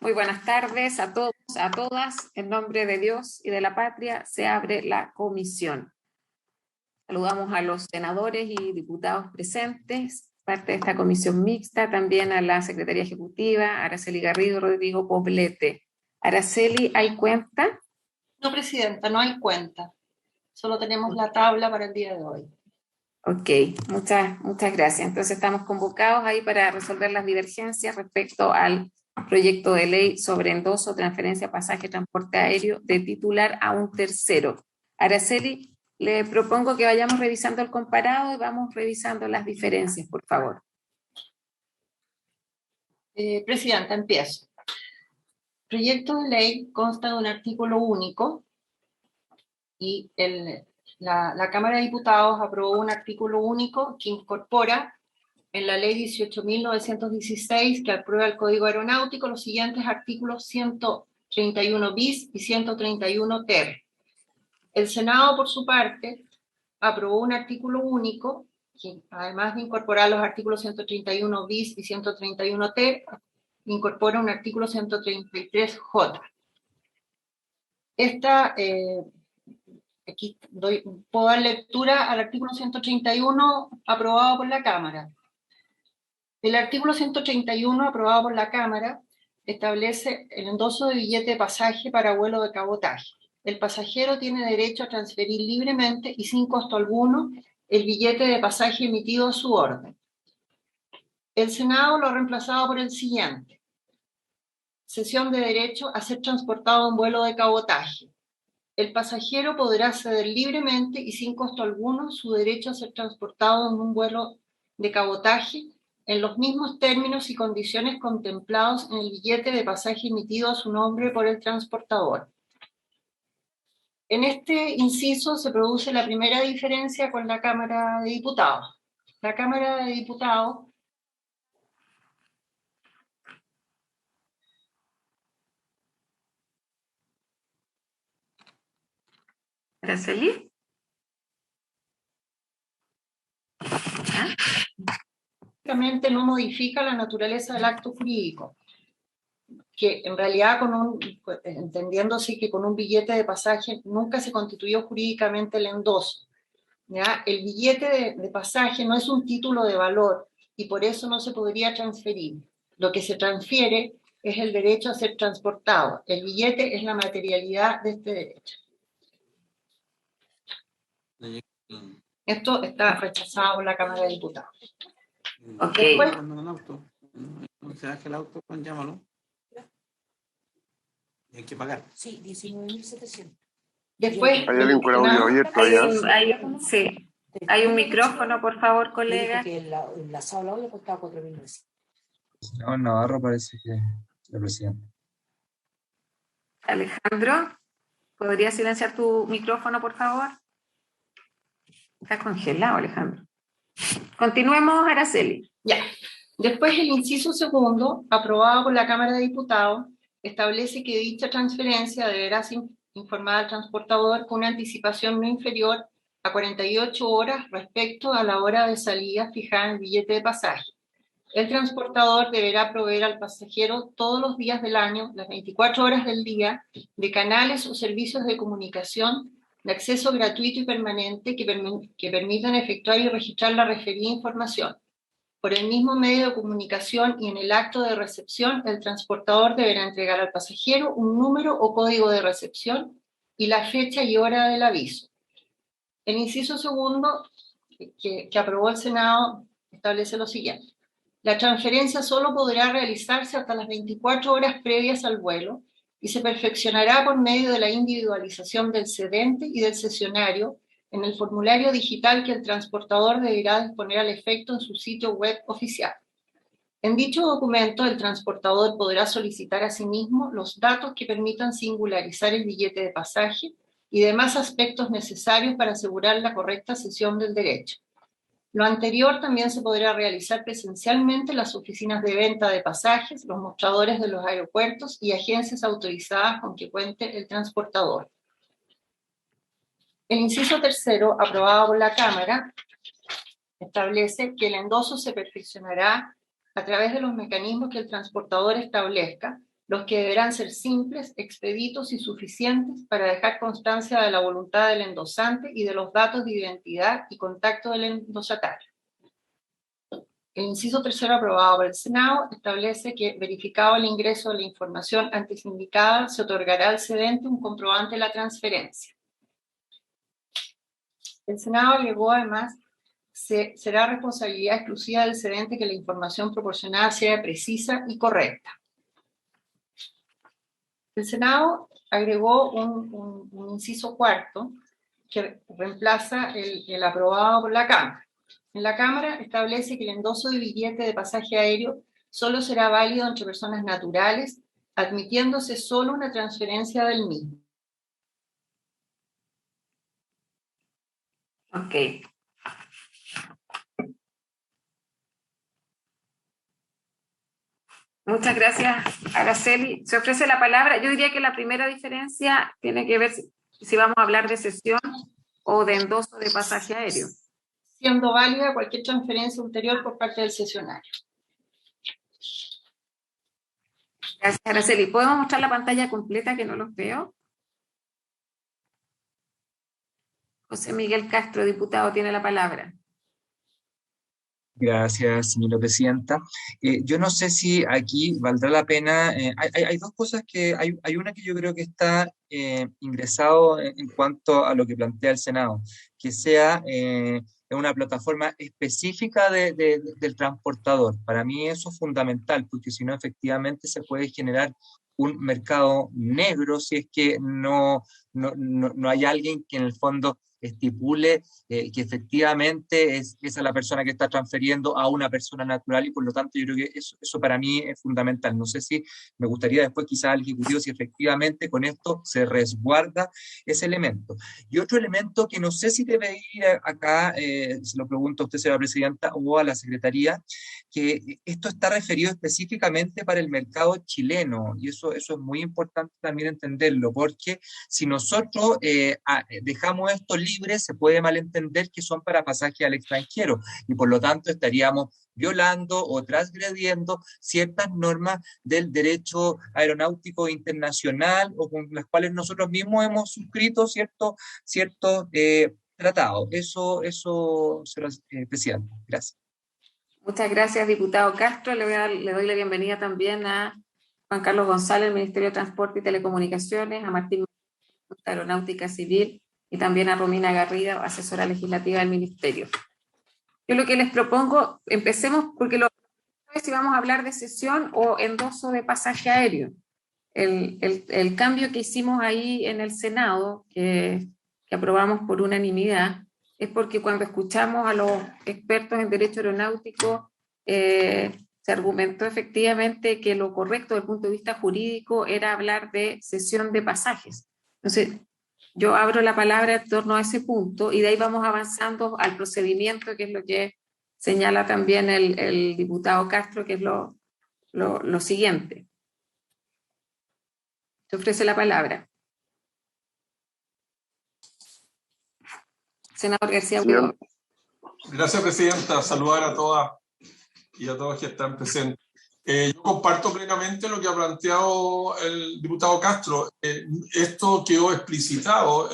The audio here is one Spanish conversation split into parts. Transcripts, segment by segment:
Muy buenas tardes a todos, a todas. En nombre de Dios y de la patria se abre la comisión. Saludamos a los senadores y diputados presentes, parte de esta comisión mixta, también a la Secretaría Ejecutiva, Araceli Garrido, Rodrigo Poblete. Araceli, ¿hay cuenta? No, Presidenta, no hay cuenta. Solo tenemos la tabla para el día de hoy. Ok, muchas gracias. Entonces estamos convocados ahí para resolver las divergencias respecto al proyecto de ley sobre endoso, transferencia, pasaje, transporte aéreo de titular a un tercero. Araceli, le propongo que vayamos revisando el comparado y vamos revisando las diferencias, por favor. Presidenta, empiezo. El proyecto de ley consta de un artículo único y la Cámara de Diputados aprobó un artículo único que incorpora en la ley 18.916, que aprueba el Código Aeronáutico, los siguientes artículos 131 bis y 131 ter. El Senado, por su parte, aprobó un artículo único que, además de incorporar los artículos 131 bis y 131 ter, incorpora un artículo 133j. Aquí puedo dar lectura al artículo 131 aprobado por la Cámara. El artículo 131 aprobado por la Cámara establece el endoso de billete de pasaje para vuelo de cabotaje. El pasajero tiene derecho a transferir libremente y sin costo alguno el billete de pasaje emitido a su orden. El Senado lo ha reemplazado por el siguiente: cesión de derecho a ser transportado en vuelo de cabotaje. El pasajero podrá ceder libremente y sin costo alguno su derecho a ser transportado en un vuelo de cabotaje en los mismos términos y condiciones contemplados en el billete de pasaje emitido a su nombre por el transportador. En este inciso se produce la primera diferencia con la Cámara de Diputados. La Cámara de Diputados Araceli. no modifica la naturaleza del acto jurídico, que en realidad entendiéndose que con un billete de pasaje nunca se constituyó jurídicamente el endoso. ¿Ya? El billete de pasaje no es un título de valor y por eso no se podría transferir. Lo que se transfiere es el derecho a ser transportado. El billete es la materialidad de este derecho. Esto está rechazado por la Cámara de Diputados. Ok. Después, se baja el auto, llámalo. Hay que pagar. Sí, 19.700. Después, ¿Hay alguien con audio abierto allá? Sí. Hay un micrófono, por favor, colega. Que la sala hoy costaba 4.900. No, Navarro parece que el presidente. Alejandro, ¿podrías silenciar tu micrófono, por favor? Está congelado, Alejandro. Continuemos, Araceli. Ya. Después, el inciso segundo, aprobado por la Cámara de Diputados, establece que dicha transferencia deberá informar al transportador con una anticipación no inferior a 48 horas respecto a la hora de salida fijada en el billete de pasaje. El transportador deberá proveer al pasajero todos los días del año, las 24 horas del día, de canales o servicios de comunicación de acceso gratuito y permanente que permitan efectuar y registrar la referida información. Por el mismo medio de comunicación y en el acto de recepción, el transportador deberá entregar al pasajero un número o código de recepción y la fecha y hora del aviso. El inciso segundo que aprobó el Senado establece lo siguiente: la transferencia solo podrá realizarse hasta las 24 horas previas al vuelo y se perfeccionará por medio de la individualización del cedente y del cesionario en el formulario digital que el transportador deberá disponer al efecto en su sitio web oficial. En dicho documento, el transportador podrá solicitar asimismo los datos que permitan singularizar el billete de pasaje y demás aspectos necesarios para asegurar la correcta cesión del derecho. Lo anterior también se podrá realizar presencialmente en las oficinas de venta de pasajes, los mostradores de los aeropuertos y agencias autorizadas con que cuente el transportador. El inciso tercero, aprobado por la Cámara, establece que el endoso se perfeccionará a través de los mecanismos que el transportador establezca, los que deberán ser simples, expeditos y suficientes para dejar constancia de la voluntad del endosante y de los datos de identidad y contacto del endosatario. El inciso tercero aprobado por el Senado establece que, verificado el ingreso de la información antes indicada, se otorgará al cedente un comprobante de la transferencia. El Senado agregó además será responsabilidad exclusiva del cedente que la información proporcionada sea precisa y correcta. El Senado agregó un inciso cuarto que reemplaza el aprobado por la Cámara. En la Cámara establece que el endoso de billete de pasaje aéreo solo será válido entre personas naturales, admitiéndose solo una transferencia del mismo. Ok. Muchas gracias, Araceli. Se ofrece la palabra. Yo diría que la primera diferencia tiene que ver si vamos a hablar de cesión o de endoso de pasaje aéreo. Siendo válida cualquier transferencia ulterior por parte del cesionario. Gracias, Araceli. ¿Podemos mostrar la pantalla completa que no los veo? José Miguel Castro, diputado, tiene la palabra. Gracias, señora presidenta. Yo no sé si aquí valdrá la pena, hay dos cosas hay una que yo creo que está ingresado en cuanto a lo que plantea el Senado, que sea una plataforma específica del transportador. Para mí eso es fundamental, porque si no, efectivamente se puede generar un mercado negro si es que no hay alguien que en el fondo estipule que efectivamente es a la persona que está transfiriendo a una persona natural, y por lo tanto yo creo que eso para mí es fundamental. No sé si me gustaría después quizás al Ejecutivo si efectivamente con esto se resguarda ese elemento. Y otro elemento que no sé si debe ir acá, se lo pregunto a usted, señora presidenta, o a la Secretaría, que esto está referido específicamente para el mercado chileno, y eso es muy importante también entenderlo, porque si nosotros dejamos esto libre, se puede malentender que son para pasaje al extranjero, y por lo tanto estaríamos violando o transgrediendo ciertas normas del derecho aeronáutico internacional, o con las cuales nosotros mismos hemos suscrito ciertos tratados. Eso, señor presidente. Gracias. Muchas gracias, diputado Castro. Le doy la bienvenida también a Juan Carlos González, del Ministerio de Transporte y Telecomunicaciones, a Martín Aeronáutica Civil, y también a Romina Garrido, asesora legislativa del Ministerio. Yo lo que les propongo, empecemos porque lo es si vamos a hablar de cesión o endoso de pasaje aéreo. El cambio que hicimos ahí en el Senado, que aprobamos por unanimidad, es porque cuando escuchamos a los expertos en derecho aeronáutico, se argumentó efectivamente que lo correcto desde el punto de vista jurídico era hablar de cesión de pasajes. Entonces, yo abro la palabra en torno a ese punto y de ahí vamos avanzando al procedimiento, que es lo que señala también el diputado Castro, que es lo siguiente. Se ofrece la palabra. Senador García Huidobro. Gracias, presidenta. Saludar a todas y a todos que están presentes. Yo comparto plenamente lo que ha planteado el diputado Castro. Esto quedó explicitado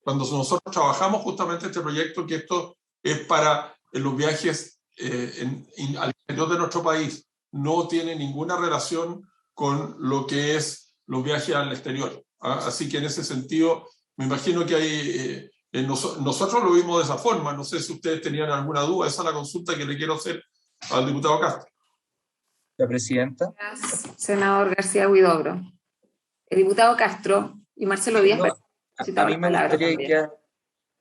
cuando nosotros trabajamos justamente este proyecto, que esto es para los viajes al interior de nuestro país. No tiene ninguna relación con lo que es los viajes al exterior. Así que en ese sentido, me imagino que hay... nosotros lo vimos de esa forma. No sé si ustedes tenían alguna duda. Esa es la consulta que le quiero hacer al diputado Castro. La presidenta. Gracias, senador García Huidobro. El diputado Castro y Marcelo Díaz. No, a mí me gustaría quedar,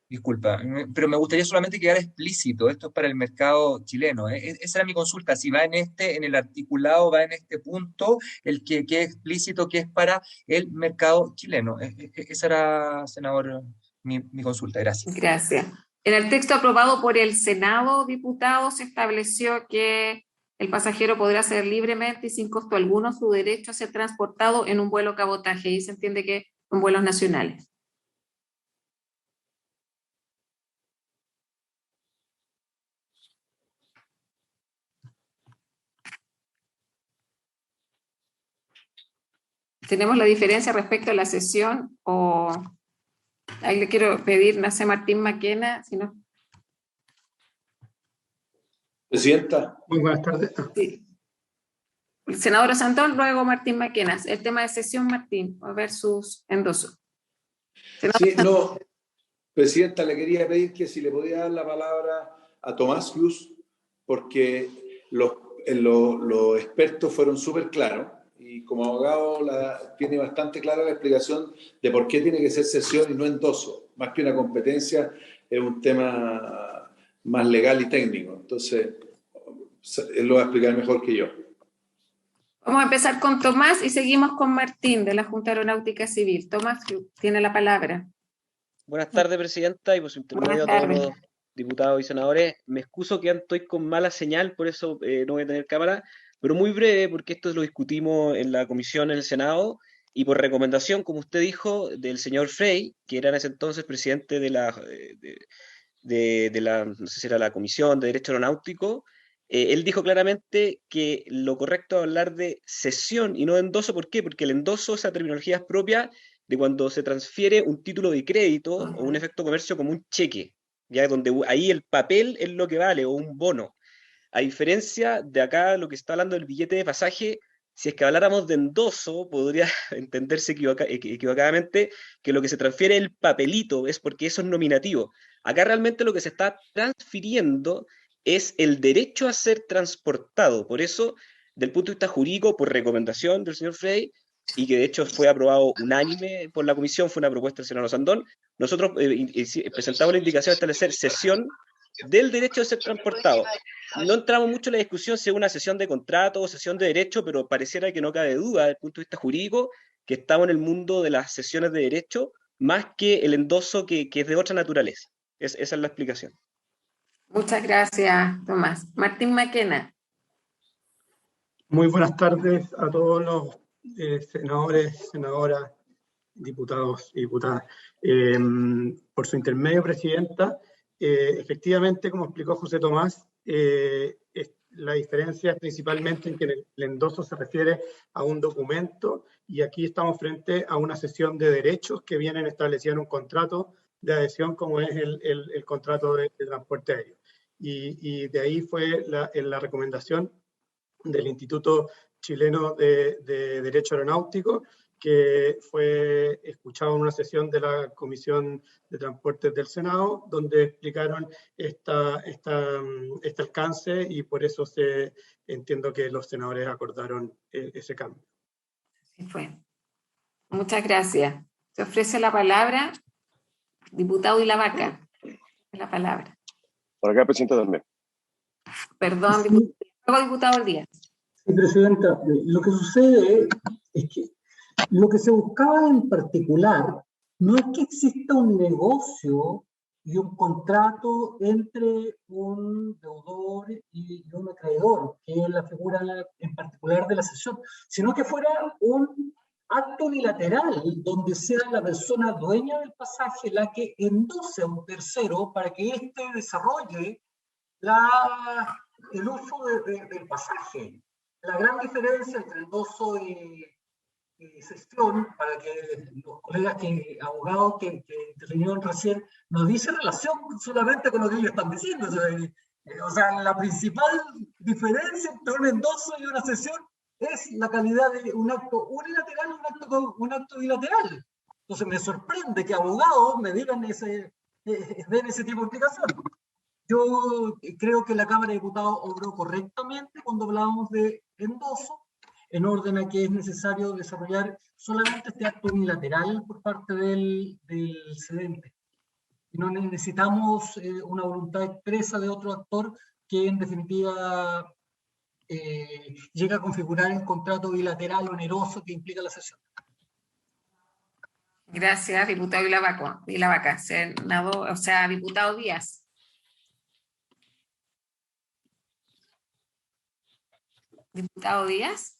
disculpa, pero me gustaría solamente quedar explícito, esto es para el mercado chileno. Esa era mi consulta, si va en el articulado, va en este punto, el que quede explícito que es para el mercado chileno. Esa era, senador, mi consulta. Gracias. Gracias. En el texto aprobado por el Senado, diputados, se estableció que el pasajero podrá hacer libremente y sin costo alguno su derecho a ser transportado en un vuelo cabotaje, y se entiende que son vuelos nacionales. tenemos la diferencia respecto a la sesión, o ahí le quiero pedir, no sé, Martín Maquena, si no. Presidenta. Muy buenas tardes. Sí. El senador Sandón, luego Martín Maquena. El tema de sesión, Martín, versus endoso. Sí, no, Presidenta, le quería pedir que si le podía dar la palabra a Tomás Cruz, porque los expertos fueron súper claros y como abogado tiene bastante clara la explicación de por qué tiene que ser sesión y no endoso. Más que una competencia, es un tema más legal y técnico. Entonces, él lo va a explicar mejor que yo. Vamos a empezar con Tomás y seguimos con Martín de la Junta Aeronáutica Civil. Tomás tiene la palabra. Buenas tardes, Presidenta, y por su intermedio a todos los diputados y senadores. Me excuso que estoy con mala señal, por eso no voy a tener cámara, pero muy breve, porque esto lo discutimos en la comisión en el Senado, y por recomendación, como usted dijo, del señor Frey, que era en ese entonces presidente de la, no sé si era la Comisión de Derecho Aeronáutico. Él dijo claramente que lo correcto es hablar de cesión y no de endoso. ¿Por qué? Porque el endoso, esa terminología es propia de cuando se transfiere un título de crédito o un efecto comercio como un cheque, ya donde ahí el papel es lo que vale, o un bono. A diferencia de acá, lo que está hablando del billete de pasaje, si es que habláramos de endoso, podría entenderse equivocadamente que lo que se transfiere es el papelito, es porque eso es nominativo. Acá realmente lo que se está transfiriendo es el derecho a ser transportado. Por eso, del punto de vista jurídico, por recomendación del señor Frey, y que de hecho fue aprobado unánime por la comisión, fue una propuesta del senador Sandón, nosotros presentamos la indicación de establecer cesión del derecho de ser transportado. No entramos mucho en la discusión si es una cesión de contrato o cesión de derecho, pero pareciera que no cabe duda desde el punto de vista jurídico que estamos en el mundo de las cesiones de derecho más que el endoso que es de otra naturaleza. Esa es la explicación. Muchas gracias, Tomás. Martín Maquena. Muy buenas tardes a todos los senadores, senadoras, diputados y diputadas. Por su intermedio, Presidenta, efectivamente, como explicó José Tomás, la diferencia es principalmente en que el endoso se refiere a un documento y aquí estamos frente a una cesión de derechos que vienen establecidos en un contrato de adhesión como es el contrato de transporte aéreo. Y de ahí fue la recomendación del Instituto Chileno de Derecho Aeronáutico, que fue escuchado en una sesión de la Comisión de Transportes del Senado, donde explicaron este alcance y por eso entiendo que los senadores acordaron ese cambio. Sí fue. Muchas gracias. Se ofrece la palabra, diputado Ilavaca. La palabra. Por acá, Presidenta, también. Perdón, diputado Díaz. Sí, Presidenta, lo que sucede es que lo que se buscaba en particular no es que exista un negocio y un contrato entre un deudor y un acreedor, que es la figura en particular de la cesión, sino que fuera un acto unilateral donde sea la persona dueña del pasaje la que endose a un tercero para que éste desarrolle el uso del pasaje. La gran diferencia entre endoso y cesión, para que los colegas abogados que intervinieron recién, nos dice relación solamente con lo que ellos están diciendo. O sea, la principal diferencia entre un endoso y una cesión es la calidad de un acto unilateral y un acto bilateral. Entonces me sorprende que abogados me digan den ese tipo de explicación. Yo creo que la Cámara de Diputados obró correctamente cuando hablábamos de endoso, en orden a que es necesario desarrollar solamente este acto unilateral por parte del cedente. Y no necesitamos una voluntad expresa de otro actor que en definitiva llega a configurar el contrato bilateral oneroso que implica la cesión. Gracias, diputado Ilavaca. Senador, o sea, diputado Díaz. Diputado Díaz.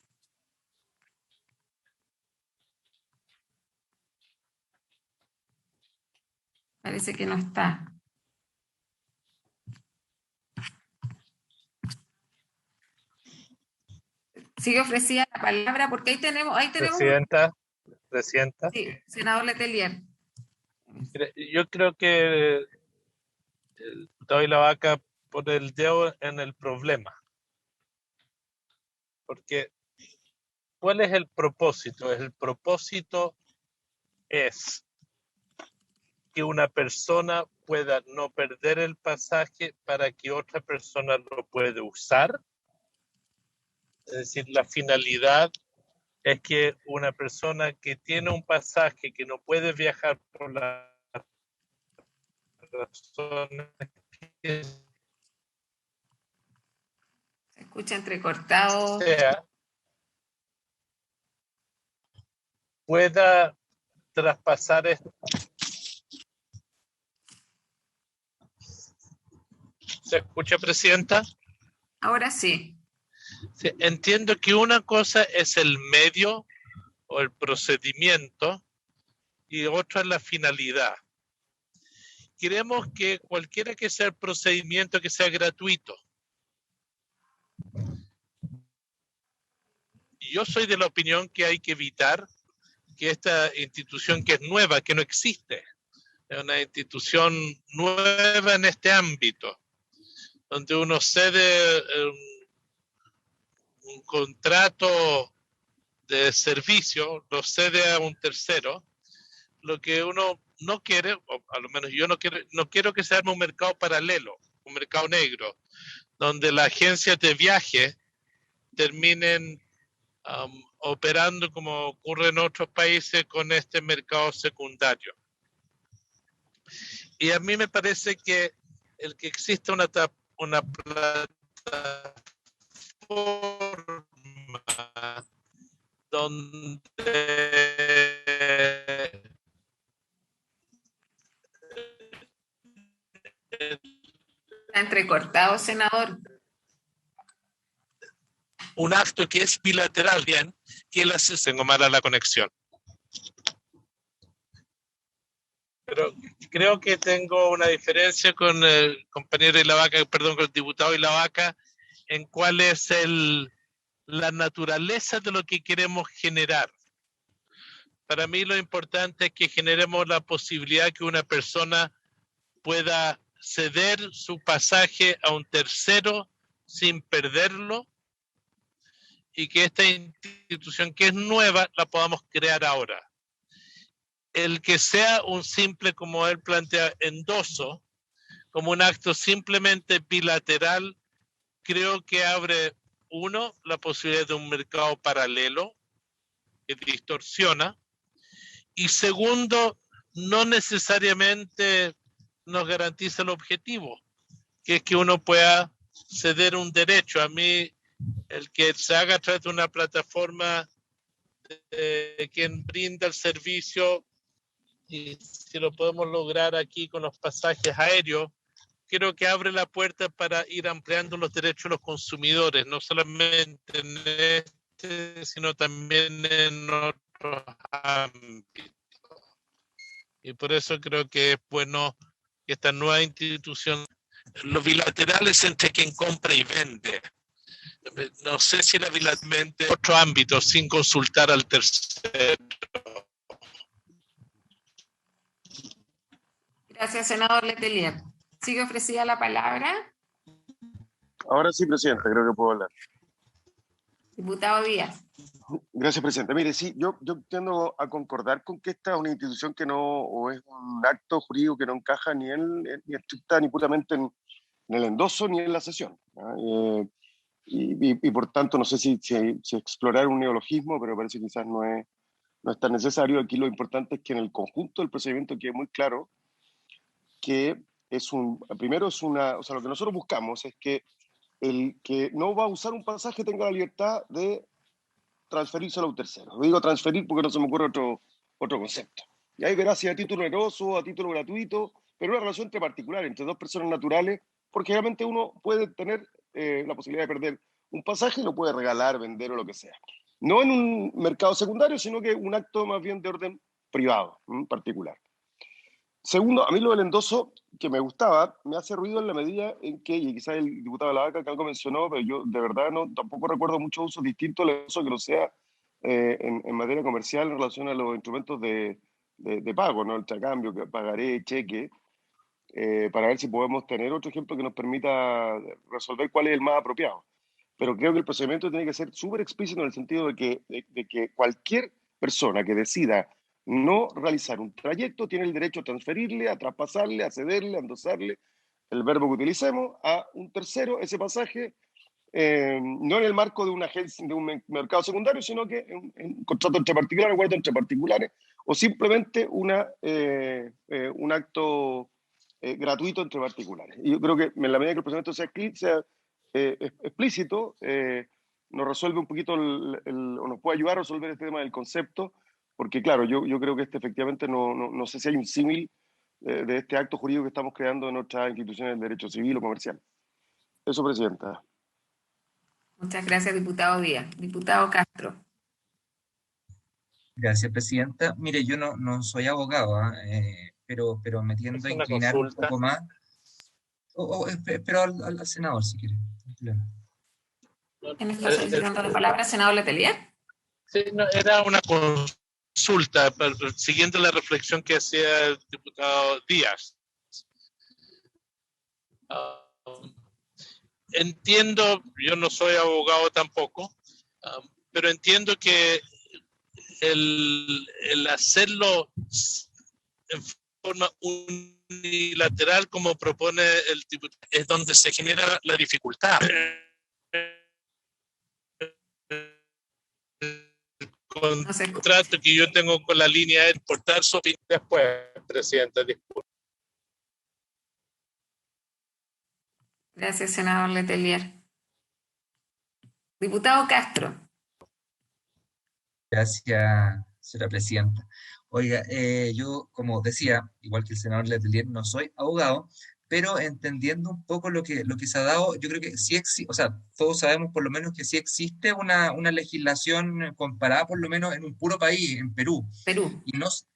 Parece que no está. Sigue ofrecida la palabra porque ahí tenemos. Presidenta. Sí, senador Letelier. Yo creo que el diputado Ilavaca pone el dedo en el problema. Porque, ¿cuál es el propósito? El propósito es que una persona pueda no perder el pasaje para que otra persona lo pueda usar. Es decir, la finalidad es que una persona que tiene un pasaje que no puede viajar por las razones que Se escucha entrecortado. sea, pueda traspasar esto. ¿Se escucha, Presidenta? Ahora sí. Sí, entiendo que una cosa es el medio o el procedimiento y otra es la finalidad. Queremos que cualquiera que sea el procedimiento que sea gratuito. Yo soy de la opinión que hay que evitar que esta institución que es nueva, que no existe, es una institución nueva en este ámbito, donde uno cede un contrato de servicio, lo cede a un tercero, lo que uno no quiere, o a lo menos yo no quiero que se arme un mercado paralelo, un mercado negro, donde las agencias de viaje terminen operando como ocurre en otros países con este mercado secundario. Y a mí me parece que el que exista una plataforma donde Está entrecortado, senador. un acto que es bilateral, bien, que tengo mala la conexión. Pero creo que tengo una diferencia con el compañero Ilavaca, perdón, con el diputado Ilavaca, en cuál es la naturaleza de lo que queremos generar. Para mí lo importante es que generemos la posibilidad que una persona pueda ceder su pasaje a un tercero sin perderlo y que esta institución que es nueva la podamos crear ahora. El que sea un simple, como él plantea, endoso, como un acto simplemente bilateral, creo que abre, uno, la posibilidad de un mercado paralelo que distorsiona, y segundo, no necesariamente nos garantiza el objetivo, que es que uno pueda ceder un derecho. A mí, el que se haga a través de una plataforma de quien brinda el servicio, y si lo podemos lograr aquí con los pasajes aéreos, creo que abre la puerta para ir ampliando los derechos de los consumidores, no solamente en este, sino también en otros ámbitos. Y por eso creo que es bueno que esta nueva institución, los bilaterales entre quien compra y vende, no sé si la bilateralmente en otro ámbito sin consultar al tercero. Gracias, senador Letelier. ¿Sigue ofrecida la palabra? Ahora sí, Presidenta, creo que puedo hablar. Diputado Díaz. Gracias, Presidenta. Mire, sí, yo tiendo a concordar con que esta es una institución que no, o es un acto jurídico que no encaja ni estricta ni puramente en el endoso ni en la sesión. Y por tanto, no sé si explorar un neologismo, pero parece que quizás no es tan necesario. Aquí lo importante es que en el conjunto del procedimiento quede muy claro que primero es o sea, lo que nosotros buscamos es que el que no va a usar un pasaje tenga la libertad de transferírselo a un tercero. Lo digo transferir porque no se me ocurre otro concepto. Y ahí verá si a título oneroso o a título gratuito, pero una relación entre particulares, entre dos personas naturales, porque realmente uno puede tener la posibilidad de perder un pasaje y lo puede regalar, vender o lo que sea. No en un mercado secundario, sino que un acto más bien de orden privado, particular. Segundo, a mí lo del endoso, que me gustaba, me hace ruido en la medida en que, y quizás el diputado Lavaca que algo mencionó, pero yo de verdad tampoco recuerdo muchos usos distintos al endoso que no sea en materia comercial en relación a los instrumentos de pago, ¿no? El intercambio, que pagaré, cheque, para ver si podemos tener otro ejemplo que nos permita resolver cuál es el más apropiado. Pero creo que el procedimiento tiene que ser súper explícito en el sentido de que cualquier persona que decida no realizar un trayecto tiene el derecho a transferirle, a traspasarle, a cederle, a endosarle, el verbo que utilicemos, a un tercero ese pasaje, no en el marco de una agencia, de un mercado secundario, sino que en un contrato entre particulares, un acuerdo entre particulares, o simplemente un acto gratuito entre particulares. Y yo creo que en la medida que el procedimiento sea explícito, nos resuelve un poquito o nos puede ayudar a resolver este tema del concepto, porque claro, yo creo que efectivamente no sé si hay un símil de este acto jurídico que estamos creando en otras instituciones del derecho civil o comercial. Eso, Presidenta. Muchas gracias, diputado Díaz. Diputado Castro. Gracias, Presidenta. Mire, yo no soy abogado, pero me tiendo a inclinar un poco más. Pero al senador, si quiere. ¿Quién está solicitando la palabra? ¿Senador Letelier? Sí, no, era una consulta, siguiendo la reflexión que hacía el diputado Díaz. Entiendo, yo no soy abogado tampoco, pero entiendo que el hacerlo en forma unilateral, como propone el diputado, es donde se genera la dificultad. Contrato que yo tengo con la línea de exportar su opinión después, Presidenta, disculpe. Gracias, senador Letelier. Diputado Castro. Gracias, señora Presidenta. Oiga, yo, como decía, igual que el senador Letelier, no soy abogado, pero entendiendo un poco lo que se ha dado, yo creo que sí existe, o sea, todos sabemos por lo menos que sí existe una legislación comparada por lo menos en un puro país, en Perú.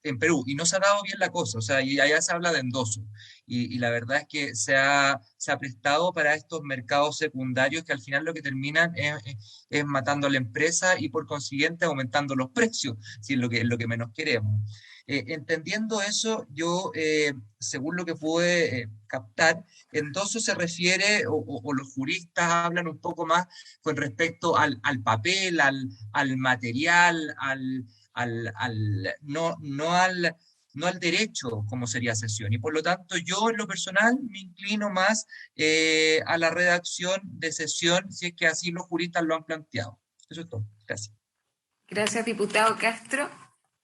En Perú, y no se ha dado bien la cosa, o sea, y allá se habla de endoso, y la verdad es que se ha prestado para estos mercados secundarios que al final lo que terminan es matando a la empresa y por consiguiente aumentando los precios, si es lo que menos queremos. Entendiendo eso, yo, según lo que pude captar, endoso se refiere, o los juristas hablan un poco más con respecto al papel, al material, no al derecho, como sería cesión. Y por lo tanto, yo en lo personal me inclino más a la redacción de cesión, si es que así los juristas lo han planteado. Eso es todo. Gracias. Gracias, diputado Castro.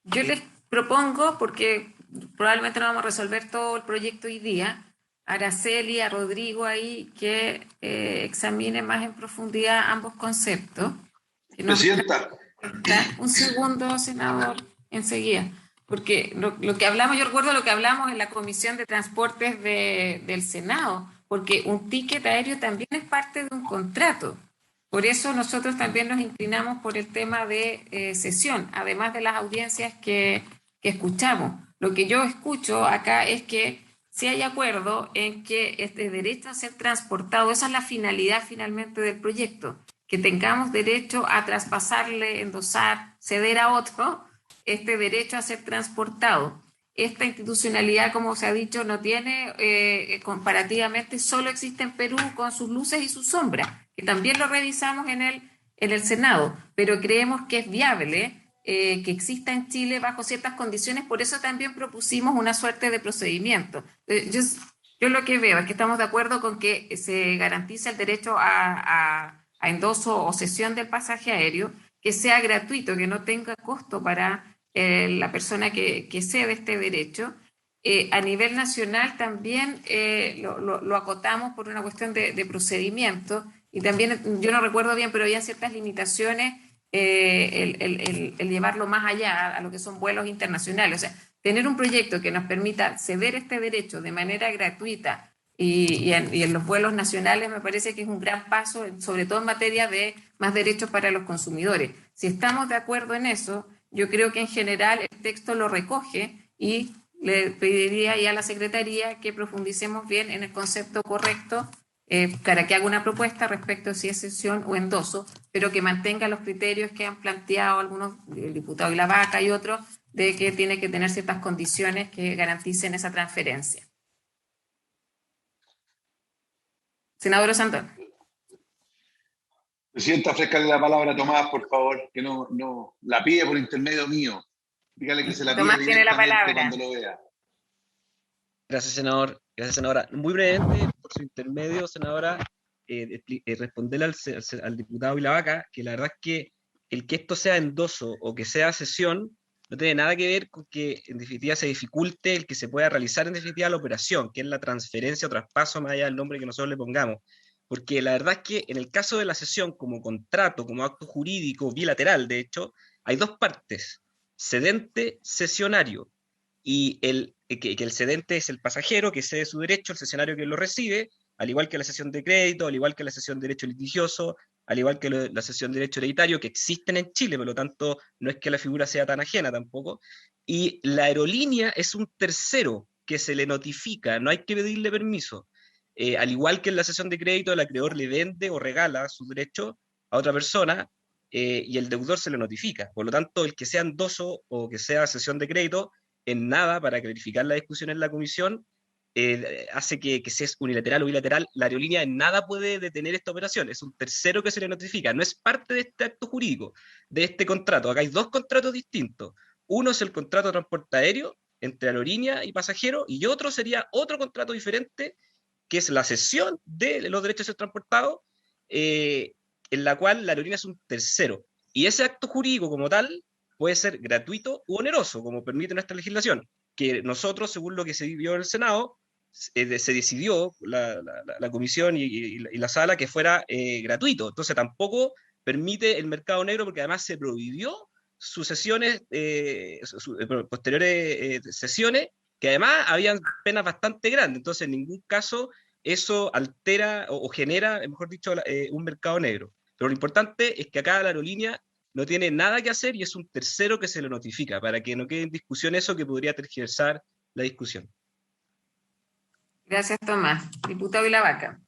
Yo les propongo, porque probablemente no vamos a resolver todo el proyecto hoy día, a Araceli, a Rodrigo ahí, que examine más en profundidad ambos conceptos. Presidenta. Un segundo, senador, enseguida. Porque lo que hablamos, yo recuerdo lo que hablamos en la Comisión de Transportes del Senado, porque un ticket aéreo también es parte de un contrato. Por eso nosotros también nos inclinamos por el tema de cesión, además de las audiencias que escuchamos. Lo que yo escucho acá es que si hay acuerdo en que este derecho a ser transportado, esa es la finalidad finalmente del proyecto, que tengamos derecho a traspasarle, endosar, ceder a otro este derecho a ser transportado. Esta institucionalidad, como se ha dicho, no tiene, comparativamente, solo existe en Perú con sus luces y sus sombras, que también lo revisamos en el Senado, pero creemos que es viable que exista en Chile bajo ciertas condiciones, por eso también propusimos una suerte de procedimiento. Yo lo que veo es que estamos de acuerdo con que se garantice el derecho a endoso o cesión del pasaje aéreo, que sea gratuito, que no tenga costo para la persona que cede este derecho. A nivel nacional también lo acotamos por una cuestión de procedimiento, y también, yo no recuerdo bien, pero había ciertas limitaciones el llevarlo más allá a lo que son vuelos internacionales. O sea, tener un proyecto que nos permita ceder este derecho de manera gratuita y en los vuelos nacionales me parece que es un gran paso, sobre todo en materia de más derechos para los consumidores. Si estamos de acuerdo en eso, yo creo que en general el texto lo recoge y le pediría ya a la Secretaría que profundicemos bien en el concepto correcto para que haga una propuesta respecto a si es cesión o endoso, pero que mantenga los criterios que han planteado algunos, el diputado y la vaca y otros, de que tiene que tener ciertas condiciones que garanticen esa transferencia. Senador Santón. Presidenta, ofrézcale la palabra a Tomás, por favor, que no la pide por intermedio mío. Dígale que se la Tomás pida tiene la directamente palabra. cuando lo vea. Gracias, senador. Gracias, senadora. Muy brevemente, por su intermedio, senadora, responderle al diputado Vilavaca que la verdad es que el que esto sea endoso o que sea cesión no tiene nada que ver con que en definitiva se dificulte el que se pueda realizar en definitiva la operación, que es la transferencia o traspaso, más allá del nombre que nosotros le pongamos. Porque la verdad es que en el caso de la cesión como contrato, como acto jurídico bilateral, de hecho, hay dos partes, cedente, cesionario, y que el cedente es el pasajero que cede su derecho, el cesionario que lo recibe, al igual que la cesión de crédito, al igual que la cesión de derecho litigioso, al igual que la cesión de derecho hereditario, que existen en Chile, por lo tanto no es que la figura sea tan ajena tampoco, y la aerolínea es un tercero que se le notifica, no hay que pedirle permiso. Al igual que en la cesión de crédito, el acreedor le vende o regala su derecho a otra persona y el deudor se lo notifica. Por lo tanto, el que sea endoso o que sea cesión de crédito, en nada, para clarificar la discusión en la comisión, hace que si es unilateral o bilateral, la aerolínea en nada puede detener esta operación. Es un tercero que se le notifica. No es parte de este acto jurídico, de este contrato. Acá hay dos contratos distintos. Uno es el contrato de transporte aéreo entre aerolínea y pasajero, y otro sería otro contrato diferente, que es la cesión de los derechos de ser transportados, en la cual la aerolínea es un tercero. Y ese acto jurídico como tal puede ser gratuito u oneroso, como permite nuestra legislación, que nosotros, según lo que se vio en el Senado, se decidió la comisión y la sala que fuera gratuito. Entonces tampoco permite el mercado negro, porque además se prohibió sus sesiones, posteriores sesiones, que además habían penas bastante grandes. Entonces en ningún caso eso altera o genera, mejor dicho, un mercado negro. Pero lo importante es que acá la aerolínea no tiene nada que hacer y es un tercero que se lo notifica, para que no quede en discusión eso que podría tergiversar la discusión. Gracias, Tomás. Diputado Vilavaca.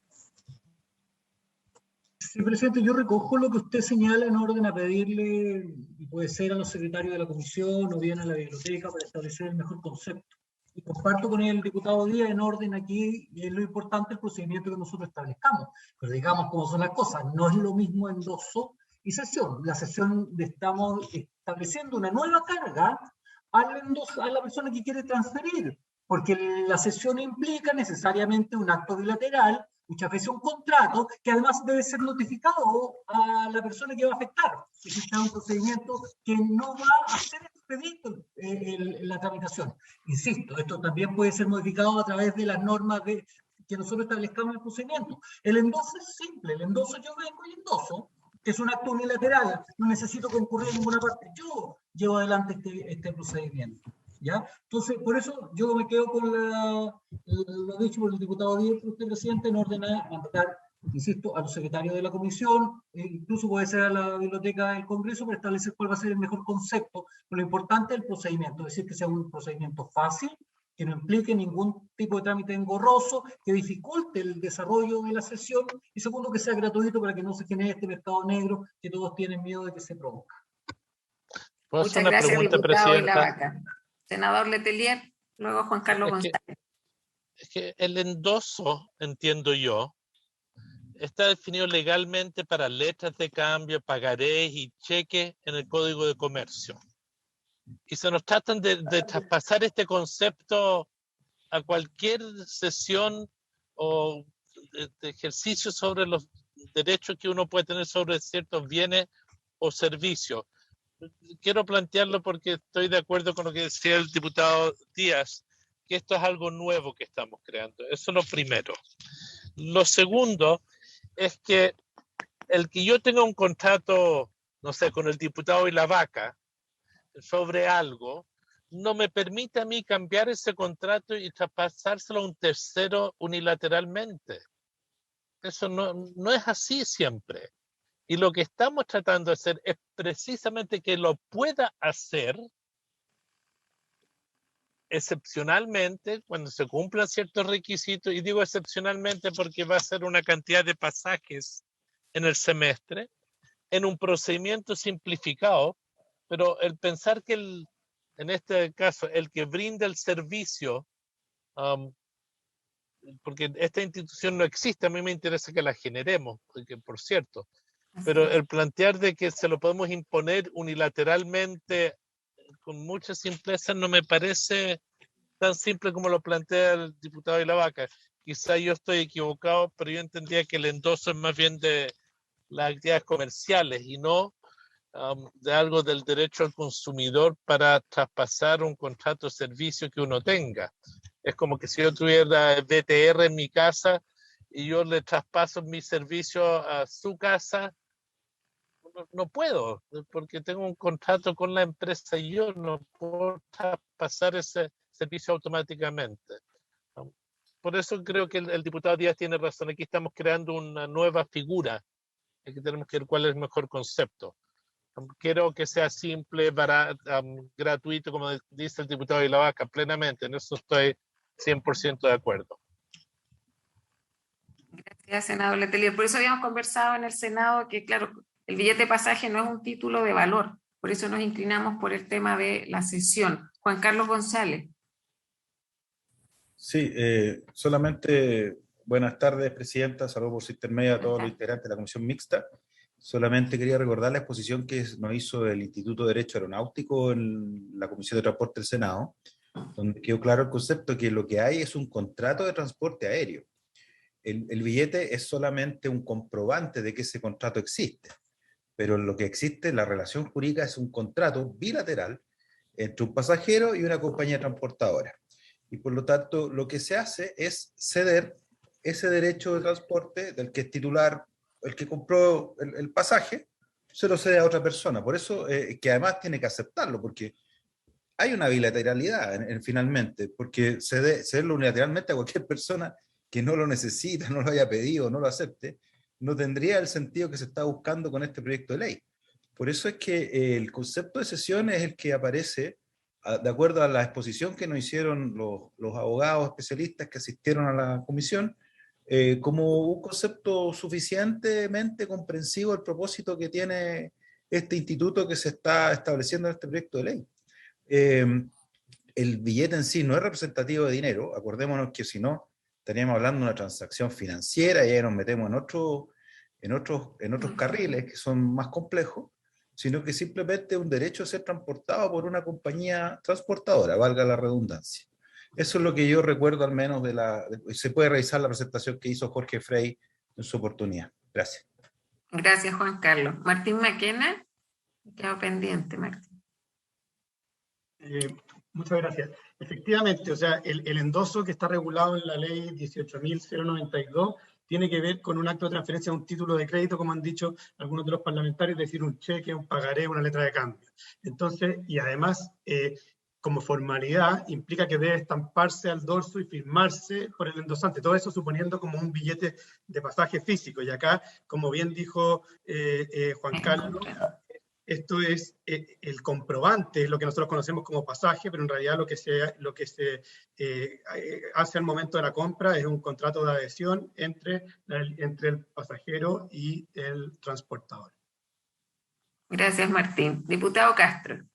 Sí, presidente, yo recojo lo que usted señala en orden a pedirle, y puede ser a los secretarios de la comisión o bien a la biblioteca, para establecer el mejor concepto. Y comparto con el diputado Díaz en orden aquí, y es lo importante el procedimiento que nosotros establezcamos. Pero digamos cómo son las cosas, no es lo mismo endoso y cesión. La cesión estamos estableciendo una nueva carga a la persona que quiere transferir, porque la cesión implica necesariamente un acto bilateral, muchas veces un contrato, que además debe ser notificado a la persona que va a afectar. Existe un procedimiento que no va a ser expedito la tramitación. Insisto, esto también puede ser modificado a través de las normas que nosotros establezcamos en el procedimiento. El endoso es simple, el endoso yo vengo y endoso, que es un acto unilateral, no necesito concurrir en ninguna parte, yo llevo adelante este procedimiento. ¿Ya? Entonces, por eso yo me quedo con lo dicho por el diputado Díaz, usted, presidente, en orden a mandatar, insisto, a los secretarios de la comisión, incluso puede ser a la biblioteca del Congreso, para establecer cuál va a ser el mejor concepto. Pero lo importante es el procedimiento, es decir, que sea un procedimiento fácil, que no implique ningún tipo de trámite engorroso, que dificulte el desarrollo de la sesión, y segundo, que sea gratuito para que no se genere este mercado negro que todos tienen miedo de que se produzca. Muchas gracias, diputado Vilavaca. Senador Letelier, luego Juan Carlos González. Es que el endoso, entiendo yo, está definido legalmente para letras de cambio, pagarés y cheques en el Código de Comercio. Y se nos tratan de traspasar este concepto a cualquier sesión o de ejercicio sobre los derechos que uno puede tener sobre ciertos bienes o servicios. Quiero plantearlo porque estoy de acuerdo con lo que decía el diputado Díaz, que esto es algo nuevo que estamos creando. Eso es lo primero. Lo segundo es que el que yo tenga un contrato, no sé, con el diputado Vilavaca sobre algo, no me permite a mí cambiar ese contrato y traspasárselo a un tercero unilateralmente. Eso no es así siempre. Y lo que estamos tratando de hacer es precisamente que lo pueda hacer excepcionalmente, cuando se cumplan ciertos requisitos, y digo excepcionalmente porque va a ser una cantidad de pasajes en el semestre, en un procedimiento simplificado, pero el pensar que en este caso el que brinda el servicio, porque esta institución no existe, a mí me interesa que la generemos, porque, por cierto, pero el plantear de que se lo podemos imponer unilateralmente con mucha simpleza no me parece tan simple como lo plantea el diputado de la Vaca. Quizá yo estoy equivocado, pero yo entendía que el endoso es más bien de las actividades comerciales y no de algo del derecho al consumidor para traspasar un contrato de servicio que uno tenga. Es como que si yo tuviera BTR en mi casa y yo le traspaso mi servicio a su casa, no puedo, porque tengo un contrato con la empresa y yo no puedo traspasar ese servicio automáticamente. Por eso creo que el diputado Díaz tiene razón. Aquí estamos creando una nueva figura. Aquí tenemos que ver cuál es el mejor concepto. Quiero que sea simple, barato, gratuito, como dice el diputado de la Vaca, plenamente. En eso estoy 100% de acuerdo. Gracias, senador Letelier. Por eso habíamos conversado en el Senado que, claro, el billete de pasaje no es un título de valor. Por eso nos inclinamos por el tema de la cesión. Juan Carlos González. Sí, solamente buenas tardes, presidenta. Saludos por su intermedio a todos los integrantes de la comisión mixta. Solamente quería recordar la exposición que nos hizo el Instituto de Derecho Aeronáutico en la Comisión de Transporte del Senado, donde quedó claro el concepto que lo que hay es un contrato de transporte aéreo. El billete es solamente un comprobante de que ese contrato existe, pero lo que existe, la relación jurídica, es un contrato bilateral entre un pasajero y una compañía transportadora. Y por lo tanto, lo que se hace es ceder ese derecho de transporte del que es titular, el que compró el pasaje, se lo cede a otra persona. Por eso, que además tiene que aceptarlo, porque hay una bilateralidad finalmente, porque cederlo unilateralmente a cualquier persona que no lo necesita, no lo haya pedido, no lo acepte, no tendría el sentido que se está buscando con este proyecto de ley. Por eso es que el concepto de cesión es el que aparece, de acuerdo a la exposición que nos hicieron los abogados especialistas que asistieron a la comisión, como un concepto suficientemente comprensivo del propósito que tiene este instituto que se está estableciendo en este proyecto de ley. El billete en sí no es representativo de dinero, acordémonos que si no, estaríamos hablando de una transacción financiera y ahí nos metemos en otros carriles que son más complejos, sino que simplemente un derecho a ser transportado por una compañía transportadora, valga la redundancia. Eso es lo que yo recuerdo al menos se puede revisar la presentación que hizo Jorge Frey en su oportunidad. Gracias. Gracias, Juan Carlos. Martín Maquena, quedó pendiente, Martín. Muchas gracias. Efectivamente, o sea, el endoso que está regulado en la ley 18.092 tiene que ver con un acto de transferencia de un título de crédito, como han dicho algunos de los parlamentarios, es decir, un cheque, un pagaré, una letra de cambio. Entonces, y además, como formalidad, implica que debe estamparse al dorso y firmarse por el endosante. Todo eso suponiendo como un billete de pasaje físico. Y acá, como bien dijo Juan Carlos, esto es el comprobante, es lo que nosotros conocemos como pasaje, pero en realidad lo que se hace al momento de la compra es un contrato de adhesión entre el pasajero y el transportador. Gracias, Martín. Diputado Castro.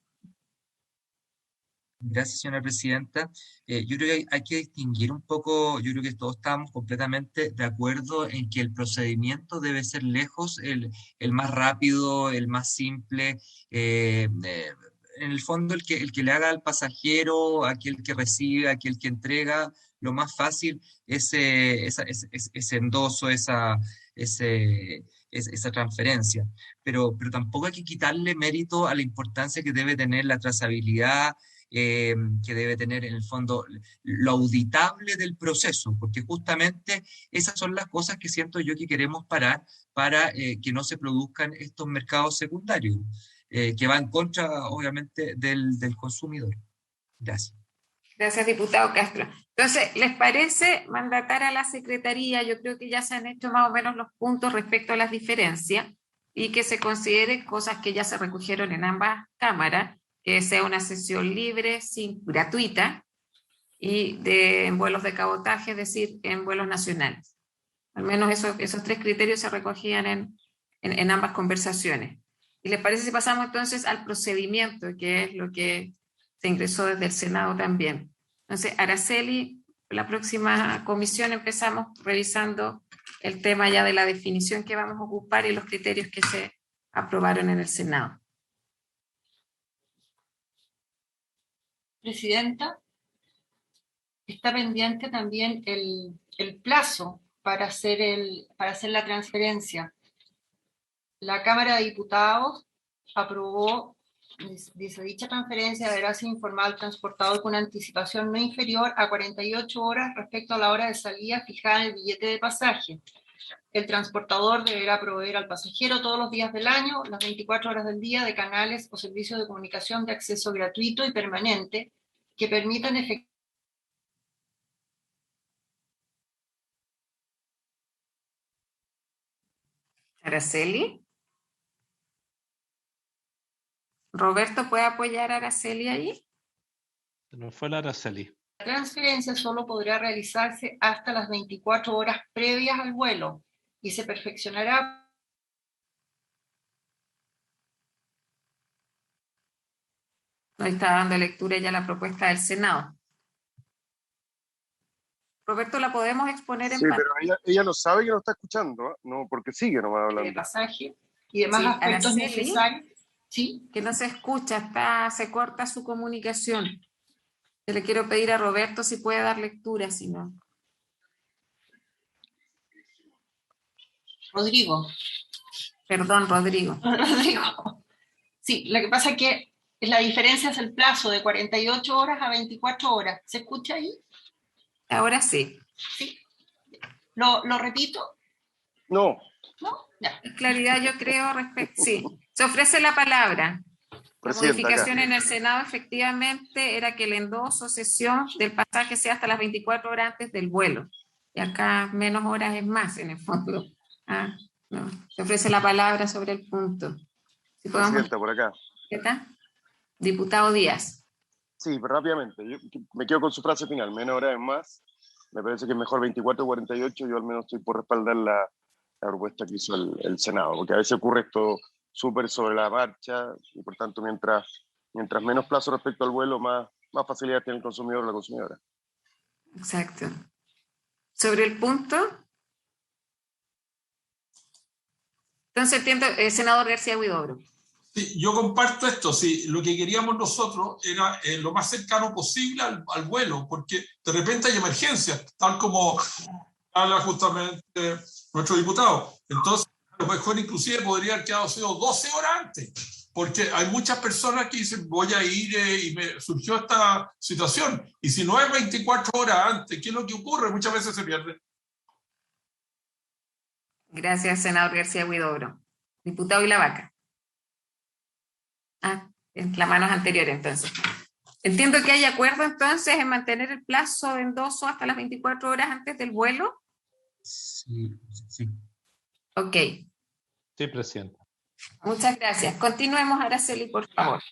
Gracias, señora presidenta. Yo creo que hay que distinguir un poco, yo creo que todos estamos completamente de acuerdo en que el procedimiento debe ser lejos el más rápido, el más simple, en el fondo el que le haga al pasajero, aquel que recibe, aquel que entrega, lo más fácil ese endoso, esa transferencia. Pero tampoco hay que quitarle mérito a la importancia que debe tener la trazabilidad, que debe tener en el fondo lo auditable del proceso, porque justamente esas son las cosas que siento yo que queremos parar para que no se produzcan estos mercados secundarios, que van en contra, obviamente, del consumidor. Gracias. Gracias, diputado Castro. Entonces, ¿les parece mandatar a la Secretaría? Yo creo que ya se han hecho más o menos los puntos respecto a las diferencias y que se consideren cosas que ya se recogieron en ambas cámaras, que sea una sesión libre, gratuita, y en vuelos de cabotaje, es decir, en vuelos nacionales. Al menos esos 3 criterios se recogían en ambas conversaciones. ¿Y les parece si pasamos entonces al procedimiento, que es lo que se ingresó desde el Senado también? Entonces, Araceli, la próxima comisión empezamos revisando el tema ya de la definición que vamos a ocupar y los criterios que se aprobaron en el Senado. Presidenta, está pendiente también el plazo para hacer la transferencia. La Cámara de Diputados aprobó, dice, dicha transferencia deberá ser informada al transportador con anticipación no inferior a 48 horas respecto a la hora de salida fijada en el billete de pasaje. El transportador deberá proveer al pasajero todos los días del año, las 24 horas del día, de canales o servicios de comunicación de acceso gratuito y permanente que permitan efectivamente. Araceli. Roberto, ¿puede apoyar a Araceli ahí? No fue la Araceli. La transferencia solo podrá realizarse hasta las 24 horas previas al vuelo y se perfeccionará. No está dando lectura ya la propuesta del Senado. Roberto, ¿la podemos exponer en Sí, pantalla? pero ella no sabe que no está escuchando, ¿eh? No, porque sigue nomás hablando. De pasaje y demás Sí, aspectos Araceli, necesarios. ¿Sí? que no se escucha, se corta su comunicación. Yo le quiero pedir a Roberto si puede dar lectura, si no. Rodrigo. Perdón, Rodrigo. Rodrigo. Sí, lo que pasa es que la diferencia es el plazo de 48 horas a 24 horas. ¿Se escucha ahí? Ahora sí. ¿Sí? ¿Lo repito? No. ¿No? Ya. Claridad, yo creo, sí. Se ofrece la palabra. La Presidenta, modificación acá. en el Senado efectivamente era que el endoso cesión del pasaje sea hasta las 24 horas antes del vuelo. Y acá menos horas es más en el fondo. No. Se ofrece la palabra sobre el punto. Si podemos... Presidenta, por acá. ¿Qué está? Diputado Díaz. Sí, pero rápidamente. Yo me quedo con su frase final. Menos horas es más. Me parece que es mejor 24 o 48. Yo al menos estoy por respaldar la propuesta que hizo el Senado. Porque a veces ocurre esto súper sobre la marcha y por tanto mientras menos plazo respecto al vuelo, más facilidad tiene el consumidor o la consumidora. Exacto. Sobre el punto, entonces entiendo, senador García Huidobro. Sí, yo comparto esto, sí, lo que queríamos nosotros era lo más cercano posible al vuelo, porque de repente hay emergencias, tal como habla justamente nuestro diputado. Entonces, a lo mejor inclusive podría haber quedado 12 horas antes, porque hay muchas personas que dicen voy a ir y me surgió esta situación, y si no es 24 horas antes, ¿qué es lo que ocurre? Muchas veces se pierde. Gracias, senador García Huidobro. Diputado Ilavaca. En las manos anteriores, entonces. Entiendo que hay acuerdo, entonces, en mantener el plazo de endoso hasta las 24 horas antes del vuelo. Sí. Ok. Sí, presidenta. Muchas gracias. Continuemos, Araceli, por favor.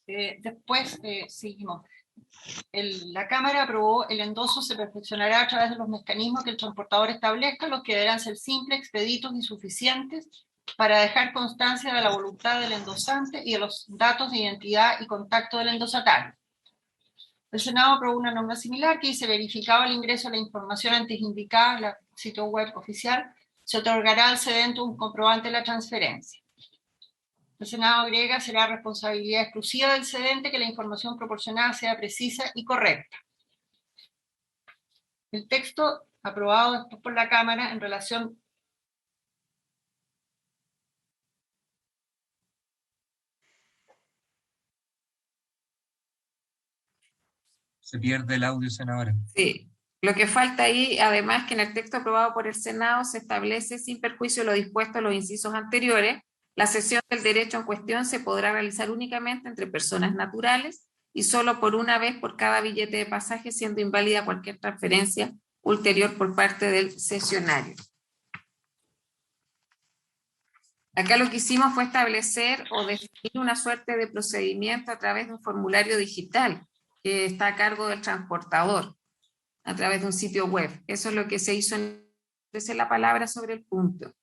Después seguimos. La Cámara aprobó el endoso se perfeccionará a través de los mecanismos que el transportador establezca, los que deberán ser simples, expeditos y suficientes para dejar constancia de la voluntad del endosante y de los datos de identidad y contacto del endosatario. El Senado aprobó una norma similar que dice: verificado el ingreso de la información antes indicada en el sitio web oficial, se otorgará al cedente un comprobante de la transferencia. El Senado agrega: será responsabilidad exclusiva del cedente que la información proporcionada sea precisa y correcta. El texto aprobado después por la Cámara en relación Se pierde el audio, senadora. Sí. Lo que falta ahí, además, que en el texto aprobado por el Senado se establece, sin perjuicio de lo dispuesto en los incisos anteriores, la cesión del derecho en cuestión se podrá realizar únicamente entre personas naturales y solo por una vez por cada billete de pasaje, siendo inválida cualquier transferencia ulterior por parte del cesionario. Acá lo que hicimos fue establecer o definir una suerte de procedimiento a través de un formulario digital, que está a cargo del transportador a través de un sitio web. Eso es lo que se hizo en la palabra sobre el punto.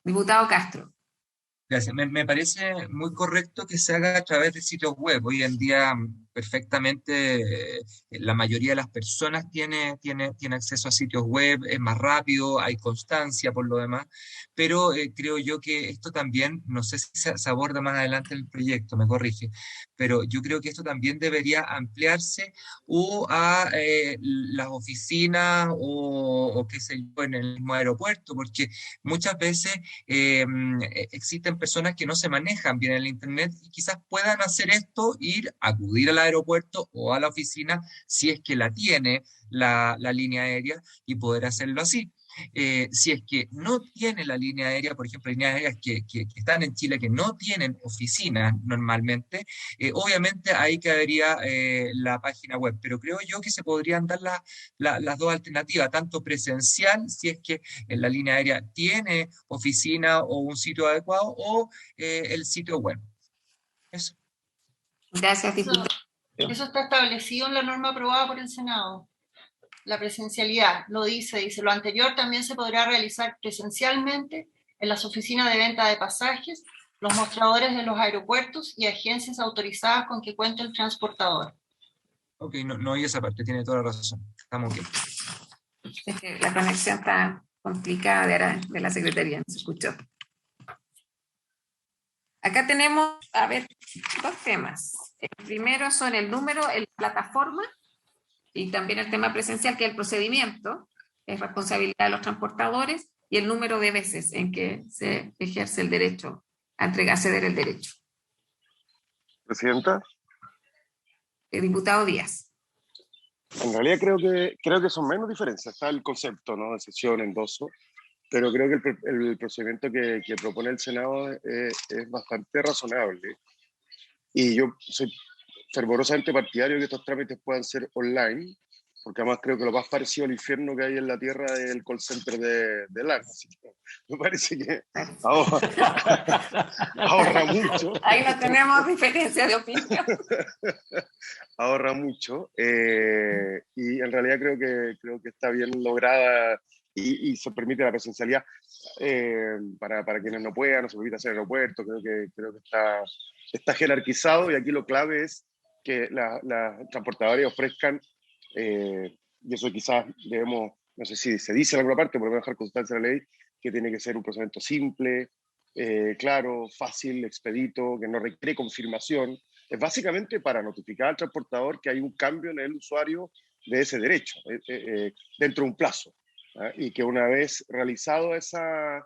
Diputado Castro. Gracias. Me parece muy correcto que se haga a través de sitios web. Hoy en día perfectamente la mayoría de las personas tiene acceso a sitios web, es más rápido, hay constancia por lo demás, pero creo yo que esto también, no sé si se aborda más adelante en el proyecto, me corrige, pero yo creo que esto también debería ampliarse o a las oficinas o qué sé yo, en el mismo aeropuerto, porque muchas veces existen personas que no se manejan bien el Internet y quizás puedan hacer esto, acudir al aeropuerto o a la oficina si es que la tiene la línea aérea y poder hacerlo así. Si es que no tiene la línea aérea, por ejemplo, líneas aéreas que están en Chile que no tienen oficinas normalmente, obviamente ahí quedaría la página web, pero creo yo que se podrían dar las dos alternativas, tanto presencial, si es que la línea aérea tiene oficina o un sitio adecuado, o el sitio web. Eso. Gracias, diputado. Eso está establecido en la norma aprobada por el Senado. La presencialidad, dice, lo anterior también se podrá realizar presencialmente en las oficinas de venta de pasajes, los mostradores de los aeropuertos y agencias autorizadas con que cuente el transportador. Ok, no oí esa parte, tiene toda la razón. Estamos bien. Es que la conexión está complicada de la Secretaría, no se escuchó. Acá tenemos, a ver, dos temas. El primero son el número, la plataforma, y también el tema presencial, que es el procedimiento, es responsabilidad de los transportadores, y el número de veces en que se ejerce el derecho a acceder el derecho. Presidenta. Diputado Díaz. En realidad creo que son menos diferencias. Está el concepto, ¿no?, de sesión, endoso, pero creo que el procedimiento que propone el Senado es bastante razonable. Y yo soy fervorosamente partidario de que estos trámites puedan ser online, porque además creo que lo más parecido al infierno que hay en la tierra es el call center de LAN. Así que me parece que ahorra mucho. Ahí no tenemos diferencia de opinión. Ahorra mucho. Y en realidad creo que está bien lograda y se permite la presencialidad para quienes no puedan, no se permite hacer aeropuertos. Creo que está jerarquizado, y aquí lo clave es que las transportadoras ofrezcan, y eso quizás debemos, no sé si se dice en alguna parte, pero voy a dejar constancia en la ley, que tiene que ser un procedimiento simple, claro, fácil, expedito, que no requiere confirmación. Es básicamente para notificar al transportador que hay un cambio en el usuario de ese derecho, dentro de un plazo, y que una vez realizado esa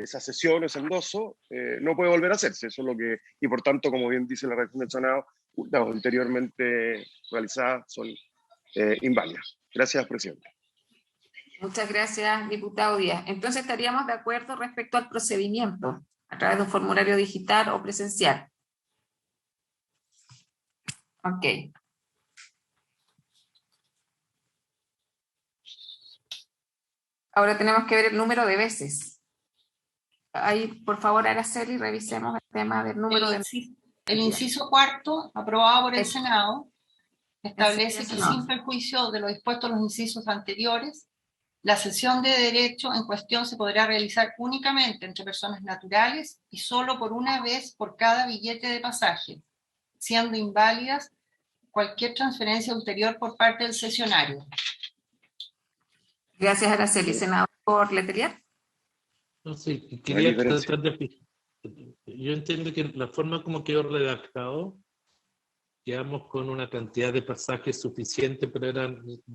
sesión, ese endoso, no puede volver a hacerse. Eso es lo que, y por tanto, como bien dice la redacción del Senado, las anteriormente realizadas son inválidas. Gracias, presidente. Muchas gracias, diputado Díaz. Entonces estaríamos de acuerdo respecto al procedimiento, a través de un formulario digital o presencial. Ok. Ahora tenemos que ver el número de veces. Ahí, por favor, Araceli, revisemos el tema del número de veces. El inciso cuarto, aprobado por el Senado, establece que sin perjuicio de lo dispuesto en los incisos anteriores, la cesión de derecho en cuestión se podrá realizar únicamente entre personas naturales y solo por una vez por cada billete de pasaje, siendo inválidas cualquier transferencia ulterior por parte del cesionario. Gracias, Araceli. Senador Letelier. No sé, quería tratar de... Yo entiendo que la forma como quedó redactado, quedamos con una cantidad de pasajes suficiente, pero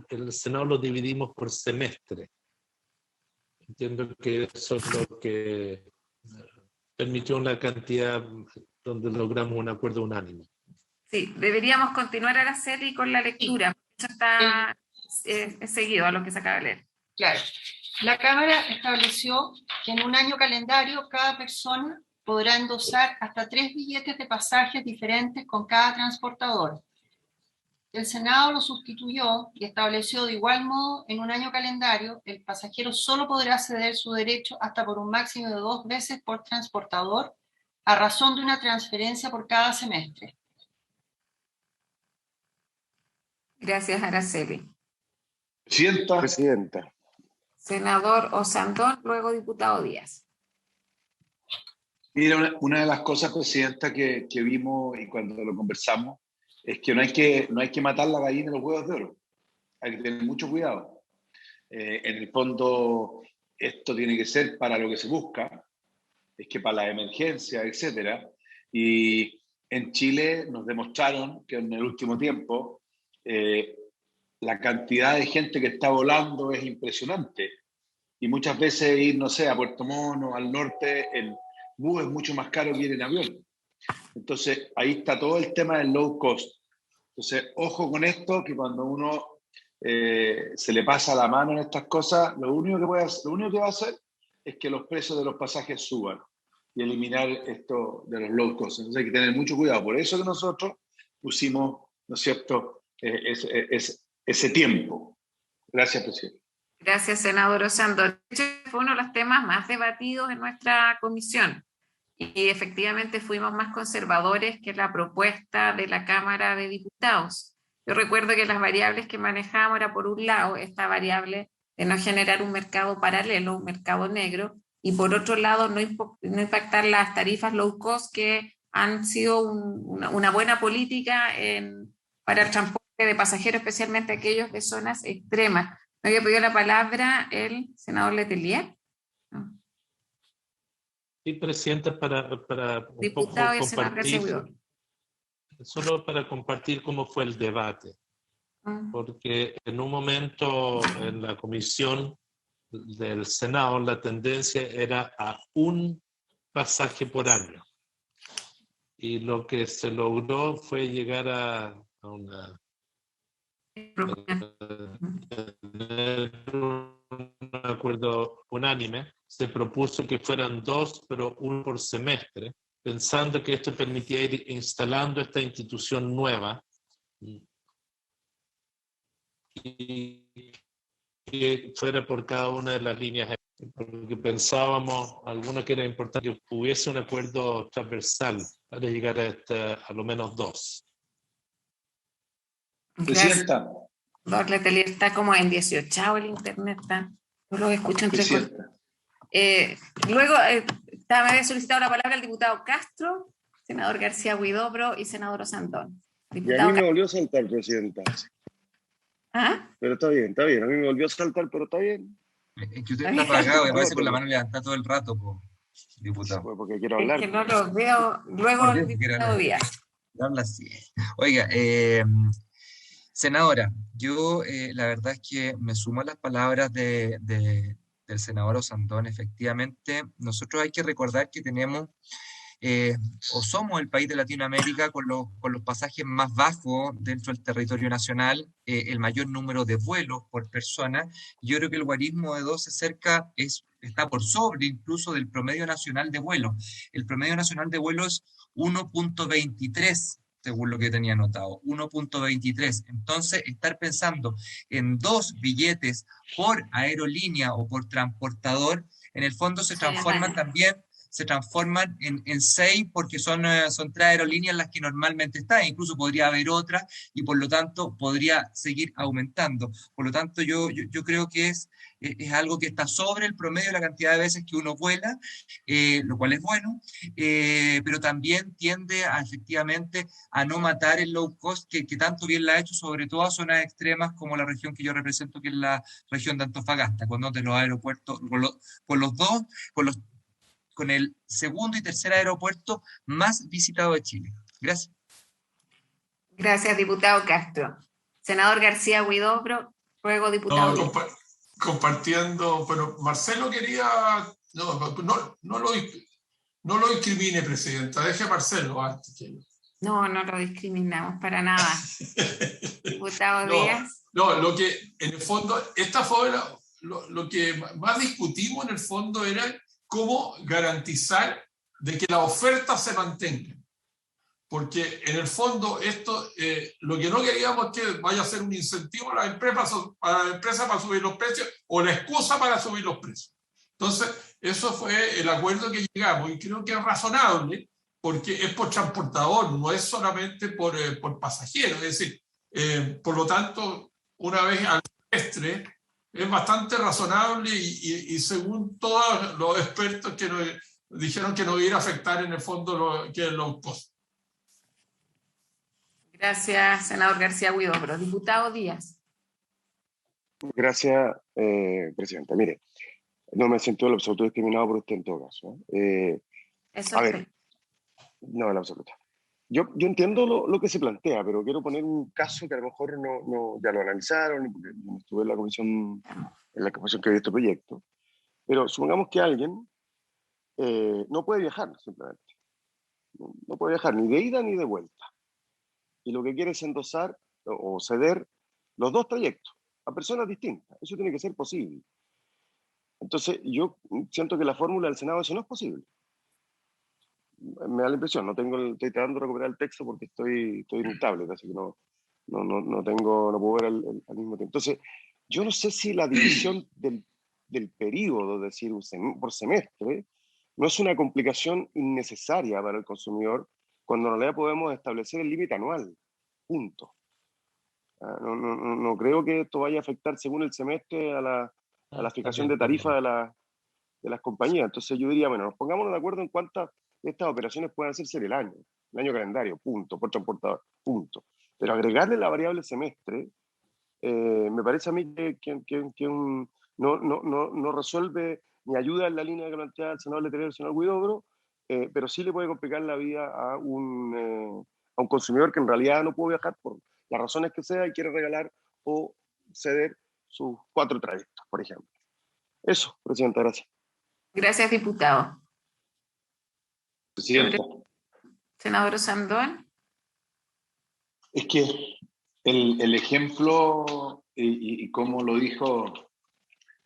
el Senado lo dividimos por semestre. Entiendo que eso es lo que permitió una cantidad donde logramos un acuerdo unánime. Sí, deberíamos continuar, Araceli, con la lectura. Eso está seguido a lo que se acaba de leer. Claro. La Cámara estableció que en un año calendario cada persona podrá endosar hasta 3 billetes de pasajes diferentes con cada transportador. El Senado lo sustituyó y estableció de igual modo, en un año calendario, el pasajero solo podrá ceder su derecho hasta por un máximo de 2 veces por transportador, a razón de una transferencia por cada semestre. Gracias, Araceli. Presidenta. Senador Osandón, luego diputado Díaz. Mira, una de las cosas, Presidenta, que vimos y cuando lo conversamos, es que no hay que matar la gallina de los huevos de oro. Hay que tener mucho cuidado. En el fondo, esto tiene que ser para lo que se busca, es que para la emergencia, etcétera. Y en Chile nos demostraron que en el último tiempo la cantidad de gente que está volando es impresionante. Y muchas veces ir, no sé, a Puerto Montt o al norte en bus es mucho más caro que ir en avión. Entonces, ahí está todo el tema del low cost. Entonces, ojo con esto, que cuando uno se le pasa la mano en estas cosas, lo único que va a hacer es que los precios de los pasajes suban y eliminar esto de los low cost. Entonces hay que tener mucho cuidado. Por eso que nosotros pusimos, ¿no es cierto?, ese tiempo. Gracias, presidente. Gracias, senador Osandón. Fue uno de los temas más debatidos en nuestra comisión y efectivamente fuimos más conservadores que la propuesta de la Cámara de Diputados. Yo recuerdo que las variables que manejábamos era, por un lado, esta variable de no generar un mercado paralelo, un mercado negro, y por otro lado, no impactar las tarifas low cost, que han sido una buena política para el transporte de pasajeros, especialmente aquellos de zonas extremas. Me había pedido la palabra el senador Letelier. Sí, Presidenta, para un poco Diputado y senador compartir, García solo para compartir cómo fue el debate, porque en un momento en la comisión del Senado la tendencia era a un pasaje por año, y lo que se logró fue llegar a un acuerdo unánime. Se propuso que fueran 2, pero 1 por semestre, pensando que esto permitía ir instalando esta institución nueva y que fuera por cada una de las líneas, porque pensábamos, algunos, que era importante que hubiese un acuerdo transversal para llegar a lo menos 2. Presidenta. Doctor Letelier, está como en 18 el internet, no lo escucho entre cosas. Luego me había solicitado la palabra el diputado Castro, senador García Huidobro y senador Osandón. Y a mí me volvió a saltar, presidenta. ¿Ah? Pero está bien, a mí me volvió a saltar, pero está bien. Es que usted está apagado, me parece con la mano levantada todo el rato, diputado. Pues porque quiero hablar. Es que no los veo. Luego el diputado Díaz. Habla así. Oiga, senadora, yo la verdad es que me sumo a las palabras del senador Osandón. Efectivamente, nosotros hay que recordar que tenemos o somos el país de Latinoamérica con los pasajes más bajos dentro del territorio nacional, el mayor número de vuelos por persona. Yo creo que el guarismo de 2 está por sobre incluso del promedio nacional de vuelos. El promedio nacional de vuelos es 1.23, según lo que tenía anotado, 1.23. Entonces, estar pensando en 2 billetes por aerolínea o por transportador, en el fondo se transforman en 6, porque son 3 aerolíneas las que normalmente están, incluso podría haber otras, y por lo tanto podría seguir aumentando. Por lo tanto, yo creo que es algo que está sobre el promedio de la cantidad de veces que uno vuela, lo cual es bueno, pero también tiende efectivamente a no matar el low cost que tanto bien la ha hecho, sobre todo a zonas extremas como la región que yo represento, que es la región de Antofagasta, con dos de los aeropuertos, con el segundo y tercer aeropuerto más visitado de Chile. Gracias. Gracias, diputado Castro. Senador García Huidobro, luego diputado. Compartiendo, pero Marcelo quería... No lo discrimine, presidenta. Deje a Marcelo antes que yo. No lo discriminamos para nada. Diputado Díaz. Lo que en el fondo, esta fue lo que más discutimos en el fondo era cómo garantizar de que la oferta se mantenga. Porque en el fondo esto, lo que no queríamos es que vaya a ser un incentivo a la empresa para subir los precios o la excusa para subir los precios. Entonces, eso fue el acuerdo que llegamos y creo que es razonable porque es por transportador, no es solamente por pasajero. Es decir, Por lo tanto, una vez al semestre, es bastante razonable y según todos los expertos que nos dijeron que no iba a afectar en el fondo que es low cost. Gracias, senador García Huidobro. Diputado Díaz. Gracias, presidenta. Mire, no me siento en lo absoluto discriminado por usted en todo caso. A ver, no, en absoluto. Yo entiendo lo que se plantea, pero quiero poner un caso que a lo mejor ya lo analizaron, porque estuve en la comisión que vio este proyecto. Pero supongamos que alguien no puede viajar, simplemente. No puede viajar ni de ida ni de vuelta. Y lo que quiere es endosar o ceder los dos trayectos a personas distintas. Eso tiene que ser posible. Entonces, yo siento que la fórmula del Senado eso no es posible. Me da la impresión, estoy tratando de recuperar el texto porque estoy en un tablet, así que no puedo ver al mismo tiempo. Entonces, yo no sé si la división del periodo, es decir, por semestre, no es una complicación innecesaria para el consumidor cuando en realidad podemos establecer el límite anual. Punto. No creo que esto vaya a afectar según el semestre a la fijación de tarifa de las compañías. Entonces yo diría, bueno, nos pongámonos de acuerdo en cuántas de estas operaciones pueden hacerse en el año calendario, punto, por transportador, punto. Pero agregarle la variable semestre, me parece a mí que no resuelve ni ayuda en la línea que plantea el senador Letelier y el senador Huidobro, pero sí le puede complicar la vida a un consumidor que en realidad no puede viajar por las razones que sea y quiere regalar o ceder sus 4 trayectos, por ejemplo. Eso, presidenta, gracias. Gracias, diputado. Presidenta. Senador Osandón. Es que el ejemplo, y como lo dijo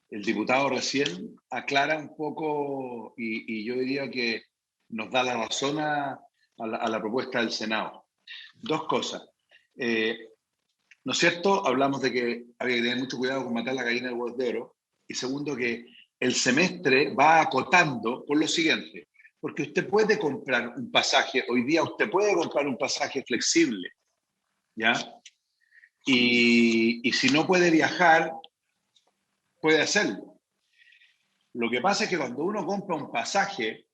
el diputado recién, aclara un poco, y yo diría que nos da la razón a la propuesta del Senado. Dos cosas. ¿No es cierto? Hablamos de que había que tener mucho cuidado con matar la gallina del huevo de oro. Y segundo, que el semestre va acotando por lo siguiente. Porque usted puede comprar un pasaje, hoy día usted puede comprar un pasaje flexible, ¿ya? Y si no puede viajar, puede hacerlo. Lo que pasa es que cuando uno compra un pasaje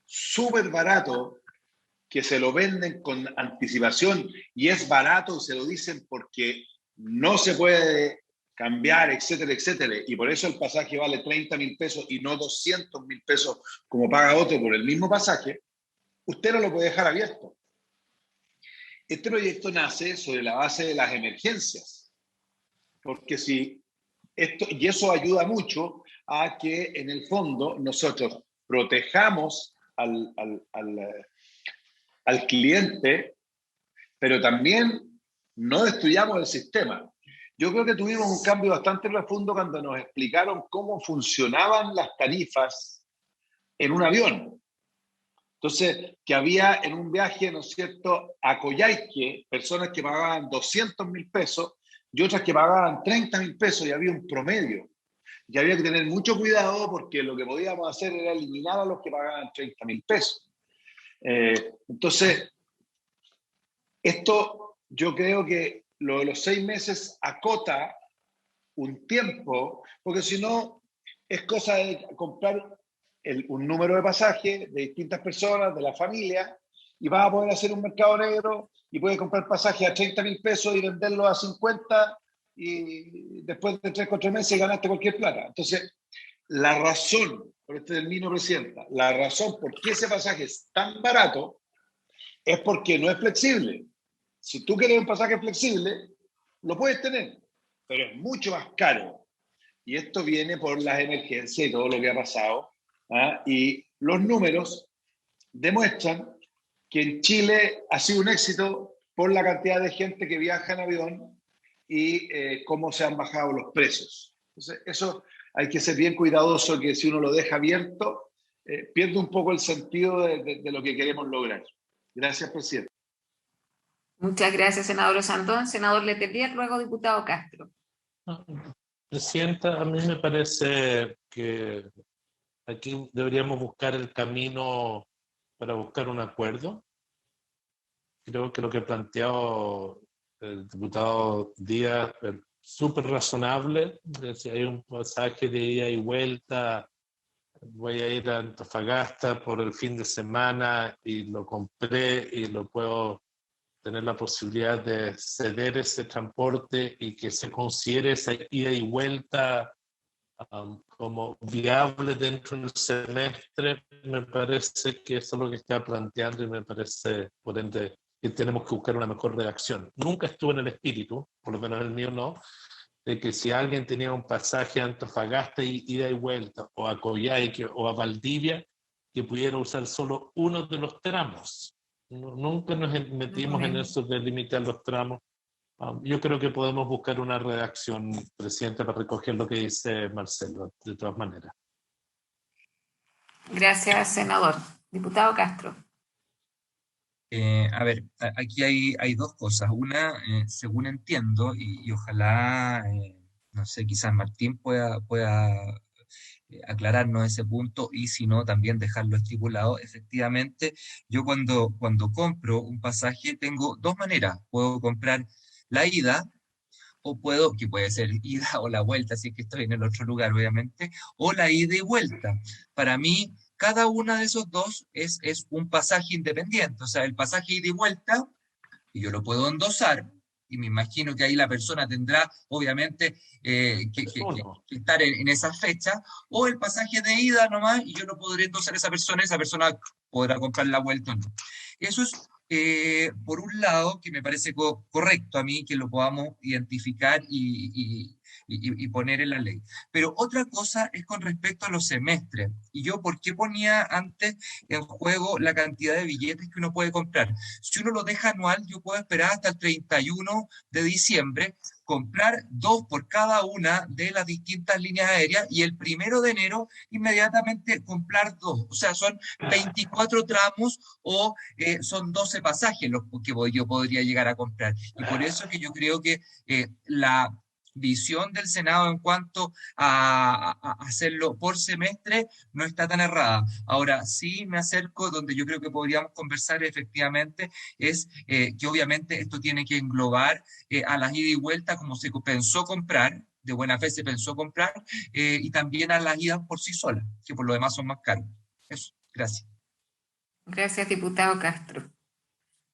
súper barato, que se lo venden con anticipación y es barato y se lo dicen porque no se puede cambiar, etcétera, etcétera, y por eso el pasaje vale 30.000 pesos y no 200.000 pesos como paga otro por el mismo pasaje, usted no lo puede dejar abierto. Este proyecto nace sobre la base de las emergencias, porque y eso ayuda mucho a que en el fondo nosotros protejamos al cliente, pero también no destruyamos el sistema. Yo creo que tuvimos un cambio bastante profundo cuando nos explicaron cómo funcionaban las tarifas en un avión. Entonces, que había en un viaje, ¿no es cierto?, a Coyhaique, personas que pagaban 200.000 pesos y otras que pagaban 30.000 pesos y había un promedio. Y había que tener mucho cuidado porque lo que podíamos hacer era eliminar a los que pagaban 30.000 pesos. Entonces, esto yo creo que lo de los 6 meses acota un tiempo, porque si no es cosa de comprar un número de pasajes de distintas personas, de la familia, y vas a poder hacer un mercado negro y puedes comprar pasajes a 30.000 pesos y venderlos a 50 y después de 3 o 4 meses ganaste cualquier plata. Entonces, la razón, por este termino, presidenta, la razón por qué ese pasaje es tan barato es porque no es flexible. Si tú quieres un pasaje flexible, lo puedes tener, pero es mucho más caro. Y esto viene por las emergencias y todo lo que ha pasado. Y los números demuestran que en Chile ha sido un éxito por la cantidad de gente que viaja en avión y cómo se han bajado los precios. Entonces, eso hay que ser bien cuidadoso, que si uno lo deja abierto, pierde un poco el sentido de lo que queremos lograr. Gracias, presidente. Muchas gracias, senador Osandón. Senador Letelier, luego diputado Castro. Presidenta, a mí me parece que aquí deberíamos buscar el camino para buscar un acuerdo. Creo que lo que planteó el diputado Díaz, súper razonable. Si hay un pasaje de ida y vuelta, voy a ir a Antofagasta por el fin de semana y lo compré y lo puedo tener la posibilidad de ceder ese transporte y que se considere esa ida y vuelta como viable dentro del semestre, me parece que eso es lo que está planteando y me parece, por ende, que tenemos que buscar una mejor redacción. Nunca estuvo en el espíritu, por lo menos el mío no, de que si alguien tenía un pasaje a Antofagasta y ida y vuelta, o a Coyhaique o a Valdivia, que pudiera usar solo uno de los tramos. Nunca nos metimos en eso de limitar los tramos. Yo creo que podemos buscar una redacción, Presidente, para recoger lo que dice Marcelo, de todas maneras. Gracias, senador. Diputado Castro. A ver, aquí hay dos cosas. Una, según entiendo, y ojalá, no sé, quizás Martín pueda aclararnos ese punto, y si no, también dejarlo estipulado. Efectivamente, yo cuando compro un pasaje tengo dos maneras. Puedo comprar la ida, o puedo, que puede ser ida o la vuelta, si es que estoy en el otro lugar, obviamente, o la ida y vuelta. Para mí, cada una de esos dos es un pasaje independiente. O sea, el pasaje ida y vuelta, y yo lo puedo endosar, y me imagino que ahí la persona tendrá, obviamente, que estar en esa fecha, o el pasaje de ida nomás, y yo lo podré endosar a esa persona podrá comprar la vuelta o no. Eso es, por un lado, que me parece correcto a mí, que lo podamos identificar y poner en la ley. Pero otra cosa es con respecto a los semestres. Y yo, ¿por qué ponía antes en juego la cantidad de billetes que uno puede comprar? Si uno lo deja anual, yo puedo esperar hasta el 31 de diciembre, comprar 2 por cada una de las distintas líneas aéreas, y el 1 de enero inmediatamente comprar 2. O sea, son 24 tramos, o son 12 pasajes los que yo podría llegar a comprar. Y por eso que yo creo que la visión del Senado en cuanto a hacerlo por semestre no está tan errada. Ahora, sí me acerco donde yo creo que podríamos conversar efectivamente, es que obviamente esto tiene que englobar a las ida y vuelta como se pensó comprar, de buena fe se pensó comprar, y también a las idas por sí solas, que por lo demás son más caros. Eso, gracias. Gracias, diputado Castro.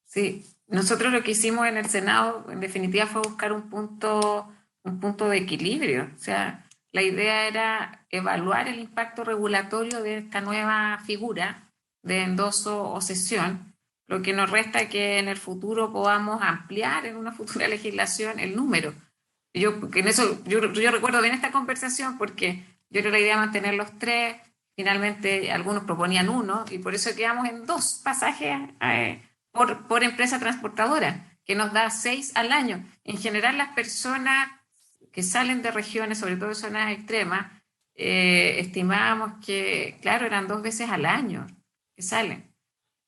Sí, nosotros lo que hicimos en el Senado, en definitiva, fue buscar un punto de equilibrio. O sea, la idea era evaluar el impacto regulatorio de esta nueva figura de endoso o cesión, lo que nos resta que en el futuro podamos ampliar en una futura legislación el número. Yo recuerdo bien esta conversación porque yo era la idea de mantener los 3, finalmente algunos proponían 1, y por eso quedamos en 2 pasajes por empresa transportadora, que nos da 6 al año. En general, las personas que salen de regiones, sobre todo de zonas extremas, estimábamos que, claro, eran 2 veces al año que salen.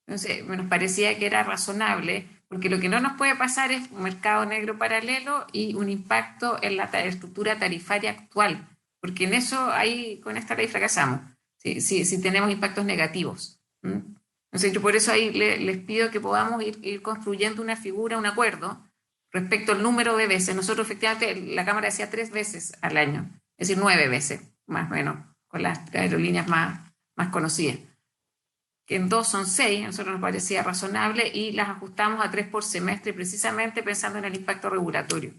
Entonces, nos parecía que era razonable, porque lo que no nos puede pasar es un mercado negro paralelo y un impacto en la estructura tarifaria actual, porque en eso ahí con esta ley fracasamos, si tenemos impactos negativos. Entonces, yo por eso ahí les pido que podamos ir construyendo una figura, un acuerdo, respecto al número de veces. Nosotros efectivamente, la Cámara decía 3 veces al año, es decir, 9 veces, más o menos, con las aerolíneas más conocidas. Que en 2 son 6, a nosotros nos parecía razonable, y las ajustamos a 3 por semestre, precisamente pensando en el impacto regulatorio.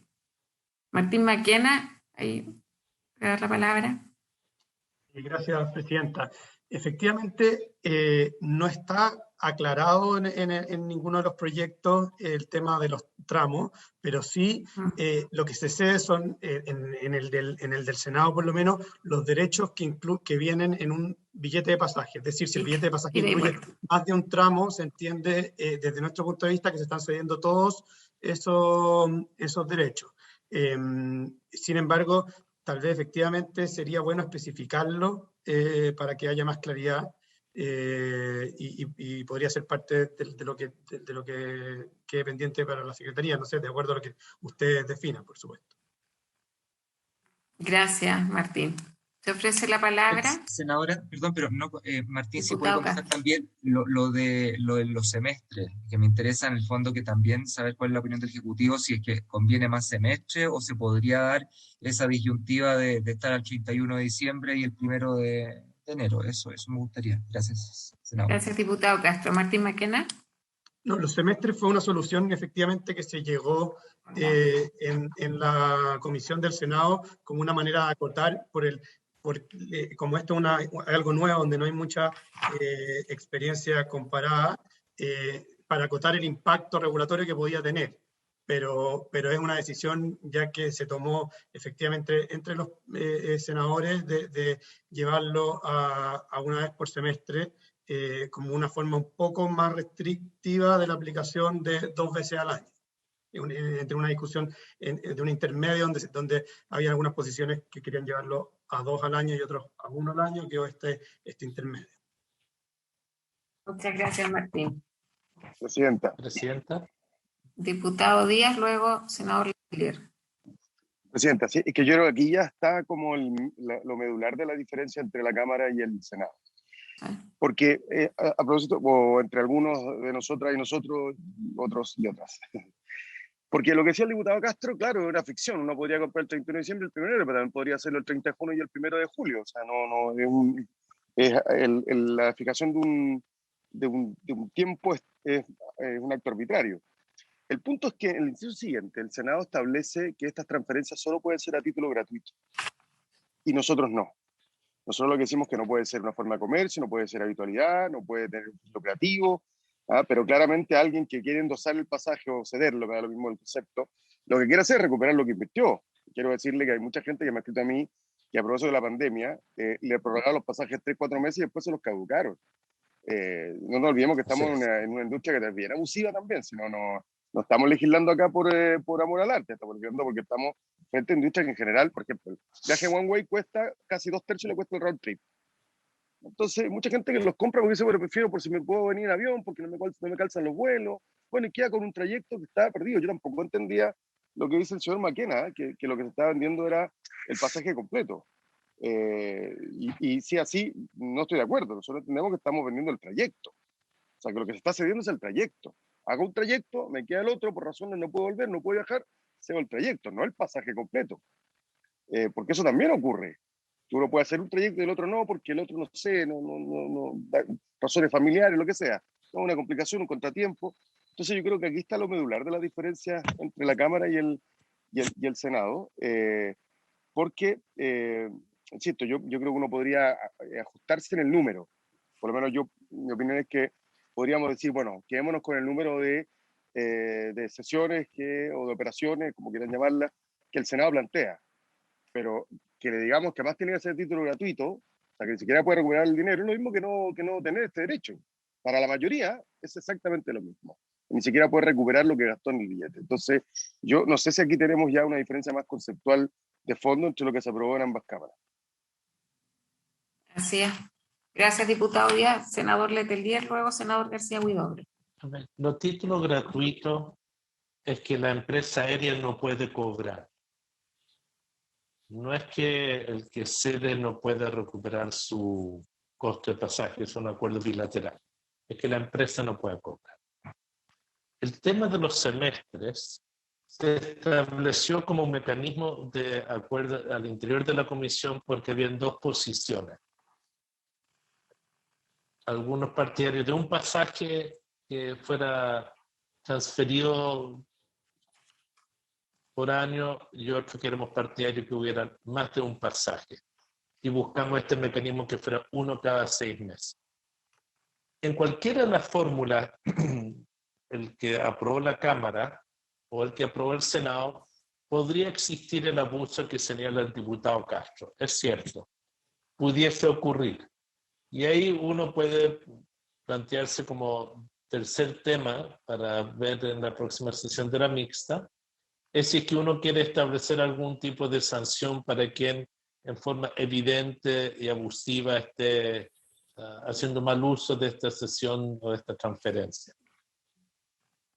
Martín Maquena, ahí voy a dar la palabra. Gracias, Presidenta. Efectivamente, no está aclarado en ninguno de los proyectos el tema de los tramos, pero sí lo que se cede son, en el del Senado por lo menos, los derechos que vienen en un billete de pasaje. Es decir, si el billete de pasaje incluye más de un tramo, se entiende desde nuestro punto de vista que se están cediendo todos esos derechos. Sin embargo, tal vez efectivamente sería bueno especificarlo para que haya más claridad, y podría ser parte de lo que quede pendiente para la Secretaría, no sé, de acuerdo a lo que ustedes definan, por supuesto. Gracias, Martín. ¿Te ofrece la palabra? Senadora, perdón, pero no, Martín, si puede Diputado contestar Castro. también lo de los semestres, que me interesa en el fondo que también saber cuál es la opinión del Ejecutivo, si es que conviene más semestre o se podría dar esa disyuntiva de estar al 31 de diciembre y el 1 de enero. Eso me gustaría. Gracias, senador. Gracias, diputado Castro. Martín Maquena. No, los semestres fue una solución efectivamente que se llegó en la comisión del Senado como una manera de acotar como esto es algo nuevo donde no hay mucha experiencia comparada, para acotar el impacto regulatorio que podía tener. Pero es una decisión ya que se tomó efectivamente entre los senadores de llevarlo a una vez por semestre, como una forma un poco más restrictiva de la aplicación de 2 veces al año. Entre una discusión de un intermedio donde había algunas posiciones que querían llevarlo a 2 al año y otros a 1 al año, quedó este intermedio. Muchas gracias, Martín. Presidenta. Diputado Díaz, luego senador Letelier. Presidenta, sí, es que yo creo que aquí ya está como lo medular de la diferencia entre la Cámara y el Senado. Porque a propósito, o entre algunos de nosotras y nosotros, otros y otras. Porque lo que decía el diputado Castro, claro, es una ficción. Uno podría comprar el 31 de diciembre, el 1 de enero, pero también podría hacerlo el 30 de junio y el 1 de julio. O sea, la fijación de un tiempo es un acto arbitrario. El punto es que en el inciso siguiente, el Senado establece que estas transferencias solo pueden ser a título gratuito. Y nosotros no. Nosotros lo que decimos es que no puede ser una forma de comercio, no puede ser habitualidad, no puede tener un lucrativo, pero claramente alguien que quiere endosar el pasaje o cederlo, me da lo mismo el concepto, lo que quiere hacer es recuperar lo que invirtió. Quiero decirle que hay mucha gente que me ha escrito a mí que a propósito de la pandemia le prorrogaron los pasajes 3-4 meses y después se los caducaron. No nos olvidemos que estamos en una industria que es bien abusiva también, si no estamos legislando acá por amor al arte, estamos legislando porque estamos frente a industria que en general, por ejemplo, el viaje One Way cuesta casi 2/3 le cuesta el round trip. Entonces, mucha gente que los compra porque dice, bueno, prefiero por si me puedo venir en avión, porque no me calzan los vuelos. Bueno, y queda con un trayecto que está perdido. Yo tampoco entendía lo que dice el señor Maquena, que lo que se estaba vendiendo era el pasaje completo. Y si así, no estoy de acuerdo. Nosotros entendemos que estamos vendiendo el trayecto. O sea, que lo que se está cediendo es el trayecto. Hago un trayecto, me queda el otro, por razones no puedo volver, no puedo viajar, cedo el trayecto, no el pasaje completo. Porque eso también ocurre. Que uno puede hacer un trayecto y el otro no, porque el otro no sé, razones familiares, lo que sea. No, una complicación, un contratiempo. Entonces yo creo que aquí está lo medular de las diferencias entre la Cámara y el Senado. Porque, insisto, yo creo que uno podría ajustarse en el número. Por lo menos mi opinión es que podríamos decir, bueno, quedémonos con el número de sesiones o de operaciones, como quieran llamarlas, que el Senado plantea. Pero que le digamos que más tiene que ser título gratuito, o sea, que ni siquiera puede recuperar el dinero, es lo mismo que no tener este derecho. Para la mayoría es exactamente lo mismo. Ni siquiera puede recuperar lo que gastó en el billete. Entonces, yo no sé si aquí tenemos ya una diferencia más conceptual de fondo entre lo que se aprobó en ambas cámaras. Así es. Gracias, diputado Díaz. Senador Letelier, luego senador García Huidobro. Los títulos gratuitos es que la empresa aérea no puede cobrar. No es que el que cede no puede recuperar su costo de pasaje, es un acuerdo bilateral. Es que la empresa no puede cobrar. El tema de los semestres se estableció como un mecanismo de acuerdo al interior de la comisión porque habían 2 posiciones. Algunos partidarios de un pasaje que fuera transferido por año y otros que éramos partidarios que hubiera más de un pasaje. Y buscamos este mecanismo que fuera uno cada 6 meses. En cualquiera de las fórmulas, el que aprobó la Cámara o el que aprobó el Senado, podría existir el abuso que señala el diputado Castro. Es cierto, pudiese ocurrir. Y ahí uno puede plantearse como tercer tema para ver en la próxima sesión de la mixta, es si es que uno quiere establecer algún tipo de sanción para quien en forma evidente y abusiva esté haciendo mal uso de esta sesión o de esta transferencia.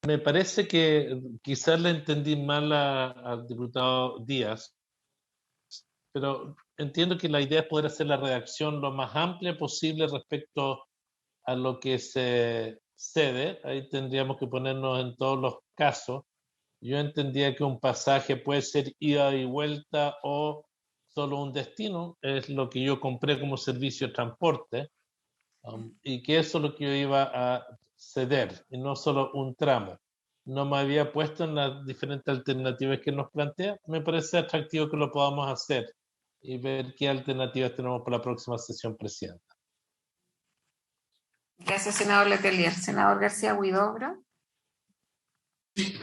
Me parece que quizás le entendí mal al diputado Díaz, pero entiendo que la idea es poder hacer la redacción lo más amplia posible respecto a lo que se cede. Ahí tendríamos que ponernos en todos los casos. Yo entendía que un pasaje puede ser ida y vuelta o solo un destino, es lo que yo compré como servicio de transporte, y que eso es lo que yo iba a ceder, y no solo un tramo. No me había puesto en las diferentes alternativas que nos plantea. Me parece atractivo que lo podamos hacer y ver qué alternativas tenemos para la próxima sesión, Presidenta. Gracias, senador Letelier. Senador García Huidobro. Sí.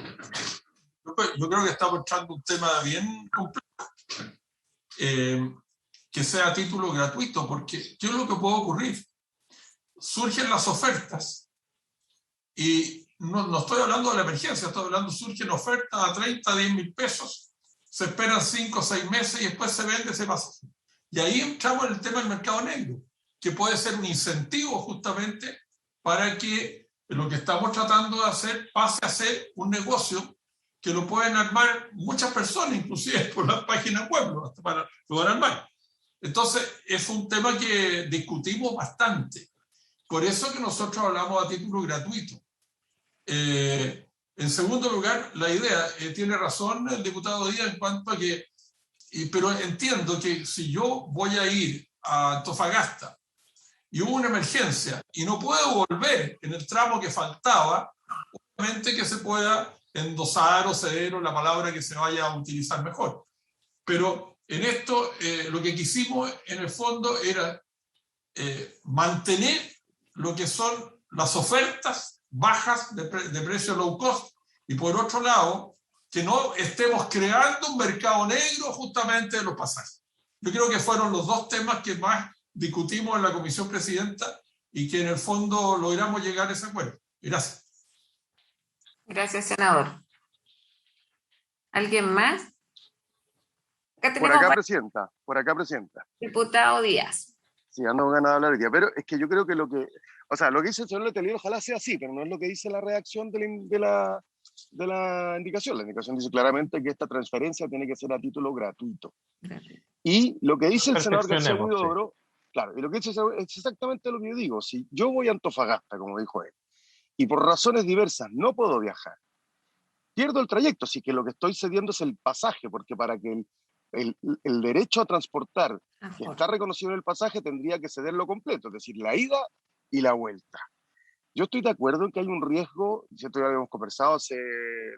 Yo creo que estamos entrando un tema bien complejo. Que sea a título gratuito, porque ¿qué es lo que puede ocurrir? Surgen las ofertas y no estoy hablando de la emergencia, estoy hablando, surgen ofertas a 30, 10 mil pesos, se esperan 5 o 6 meses y después se vende ese pasaje. Y ahí entramos en el tema del mercado negro, que puede ser un incentivo justamente para que lo que estamos tratando de hacer pase a ser un negocio que lo pueden armar muchas personas, inclusive por las páginas web, lo van a armar. Entonces, es un tema que discutimos bastante. Por eso que nosotros hablamos a título gratuito. En segundo lugar, la idea, tiene razón el diputado Díaz en cuanto a que, pero entiendo que si yo voy a ir a Antofagasta y hubo una emergencia y no puedo volver en el tramo que faltaba, obviamente que se pueda endosar o ceder o la palabra que se vaya a utilizar mejor. Pero en esto lo que quisimos en el fondo era mantener lo que son las ofertas bajas de precio low cost y por otro lado que no estemos creando un mercado negro justamente de los pasajes. Yo creo que fueron los dos temas que más discutimos en la Comisión Presidenta y que en el fondo logramos llegar a ese acuerdo. Gracias. Gracias, senador. ¿Alguien más? Por acá, presidenta. Por acá, presidenta. Diputado Díaz. Sí, ando con ganas de hablar hoy día, pero es que yo creo que lo que dice el señor Letelier ojalá sea así, pero no es lo que dice la redacción de la indicación. La indicación dice claramente que esta transferencia tiene que ser a título gratuito. Y lo que dice el senador García Huidobro, claro, y lo que dice es exactamente lo que yo digo. Si yo voy a Antofagasta, como dijo él, y por razones diversas no puedo viajar, pierdo el trayecto, así que lo que estoy cediendo es el pasaje, porque para que el derecho a transportar que está reconocido en el pasaje tendría que cederlo completo, es decir, la ida y la vuelta. Yo estoy de acuerdo en que hay un riesgo, ¿cierto? Ya habíamos conversado hace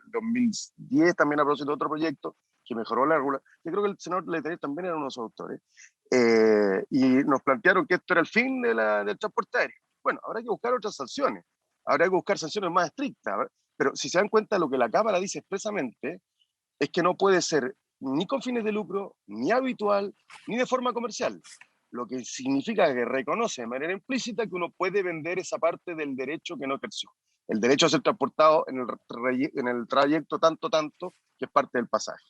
2010 también a propósito de otro proyecto que mejoró la regulación. Yo creo que el senador Letelier también era uno de sus autores, y nos plantearon que esto era el fin del transporte aéreo. Bueno, habrá que buscar otras sanciones, habrá que buscar sanciones más estrictas, ¿verdad? Pero si se dan cuenta, lo que la Cámara dice expresamente es que no puede ser ni con fines de lucro, ni habitual, ni de forma comercial. Lo que significa que reconoce de manera implícita que uno puede vender esa parte del derecho que no ejerció. El derecho a ser transportado en el trayecto tanto, que es parte del pasaje.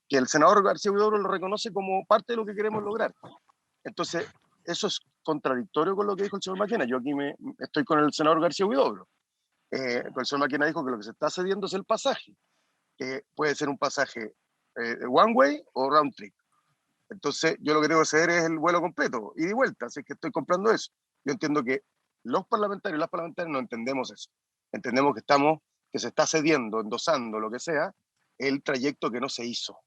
Que el senador García Huidobro lo reconoce como parte de lo que queremos lograr. Entonces, eso es contradictorio con lo que dijo el señor Maquena. Yo aquí estoy con el senador García Huidobro. El señor Maquena dijo que lo que se está cediendo es el pasaje. Puede ser un pasaje one way o round trip. Entonces, yo lo que tengo que ceder es el vuelo completo, ida y vuelta, así que estoy comprando eso. Yo entiendo que los parlamentarios y las parlamentarias no entendemos eso. Entendemos que se está cediendo, endosando, lo que sea, el trayecto que no se hizo.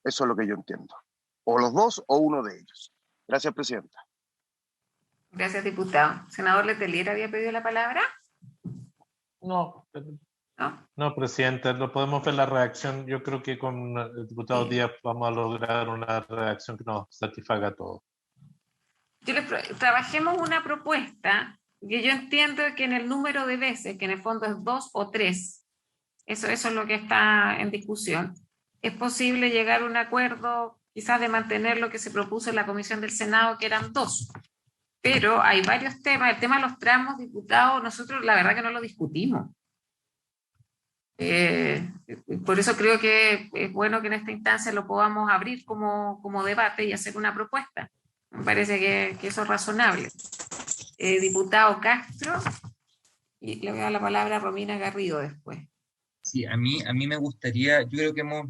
Eso es lo que yo entiendo. O los dos o uno de ellos. Gracias, presidenta. Gracias, diputado. Senador Letelier, ¿había pedido la palabra? No, presidente, no podemos ver la reacción. Yo creo que con el diputado Díaz vamos a lograr una reacción que nos satisfaga a todos. Trabajemos una propuesta que yo entiendo que en el número de veces, que en el fondo es 2 o 3, eso es lo que está en discusión. Es posible llegar a un acuerdo, quizás de mantener lo que se propuso en la Comisión del Senado, que eran 2. Pero hay varios temas. El tema de los tramos, diputados, nosotros la verdad que no lo discutimos. Por eso creo que es bueno que en esta instancia lo podamos abrir como debate y hacer una propuesta. Me parece que eso es razonable. Diputado Castro, y le voy a dar la palabra a Romina Garrido después. Sí, a mí me gustaría, yo creo que hemos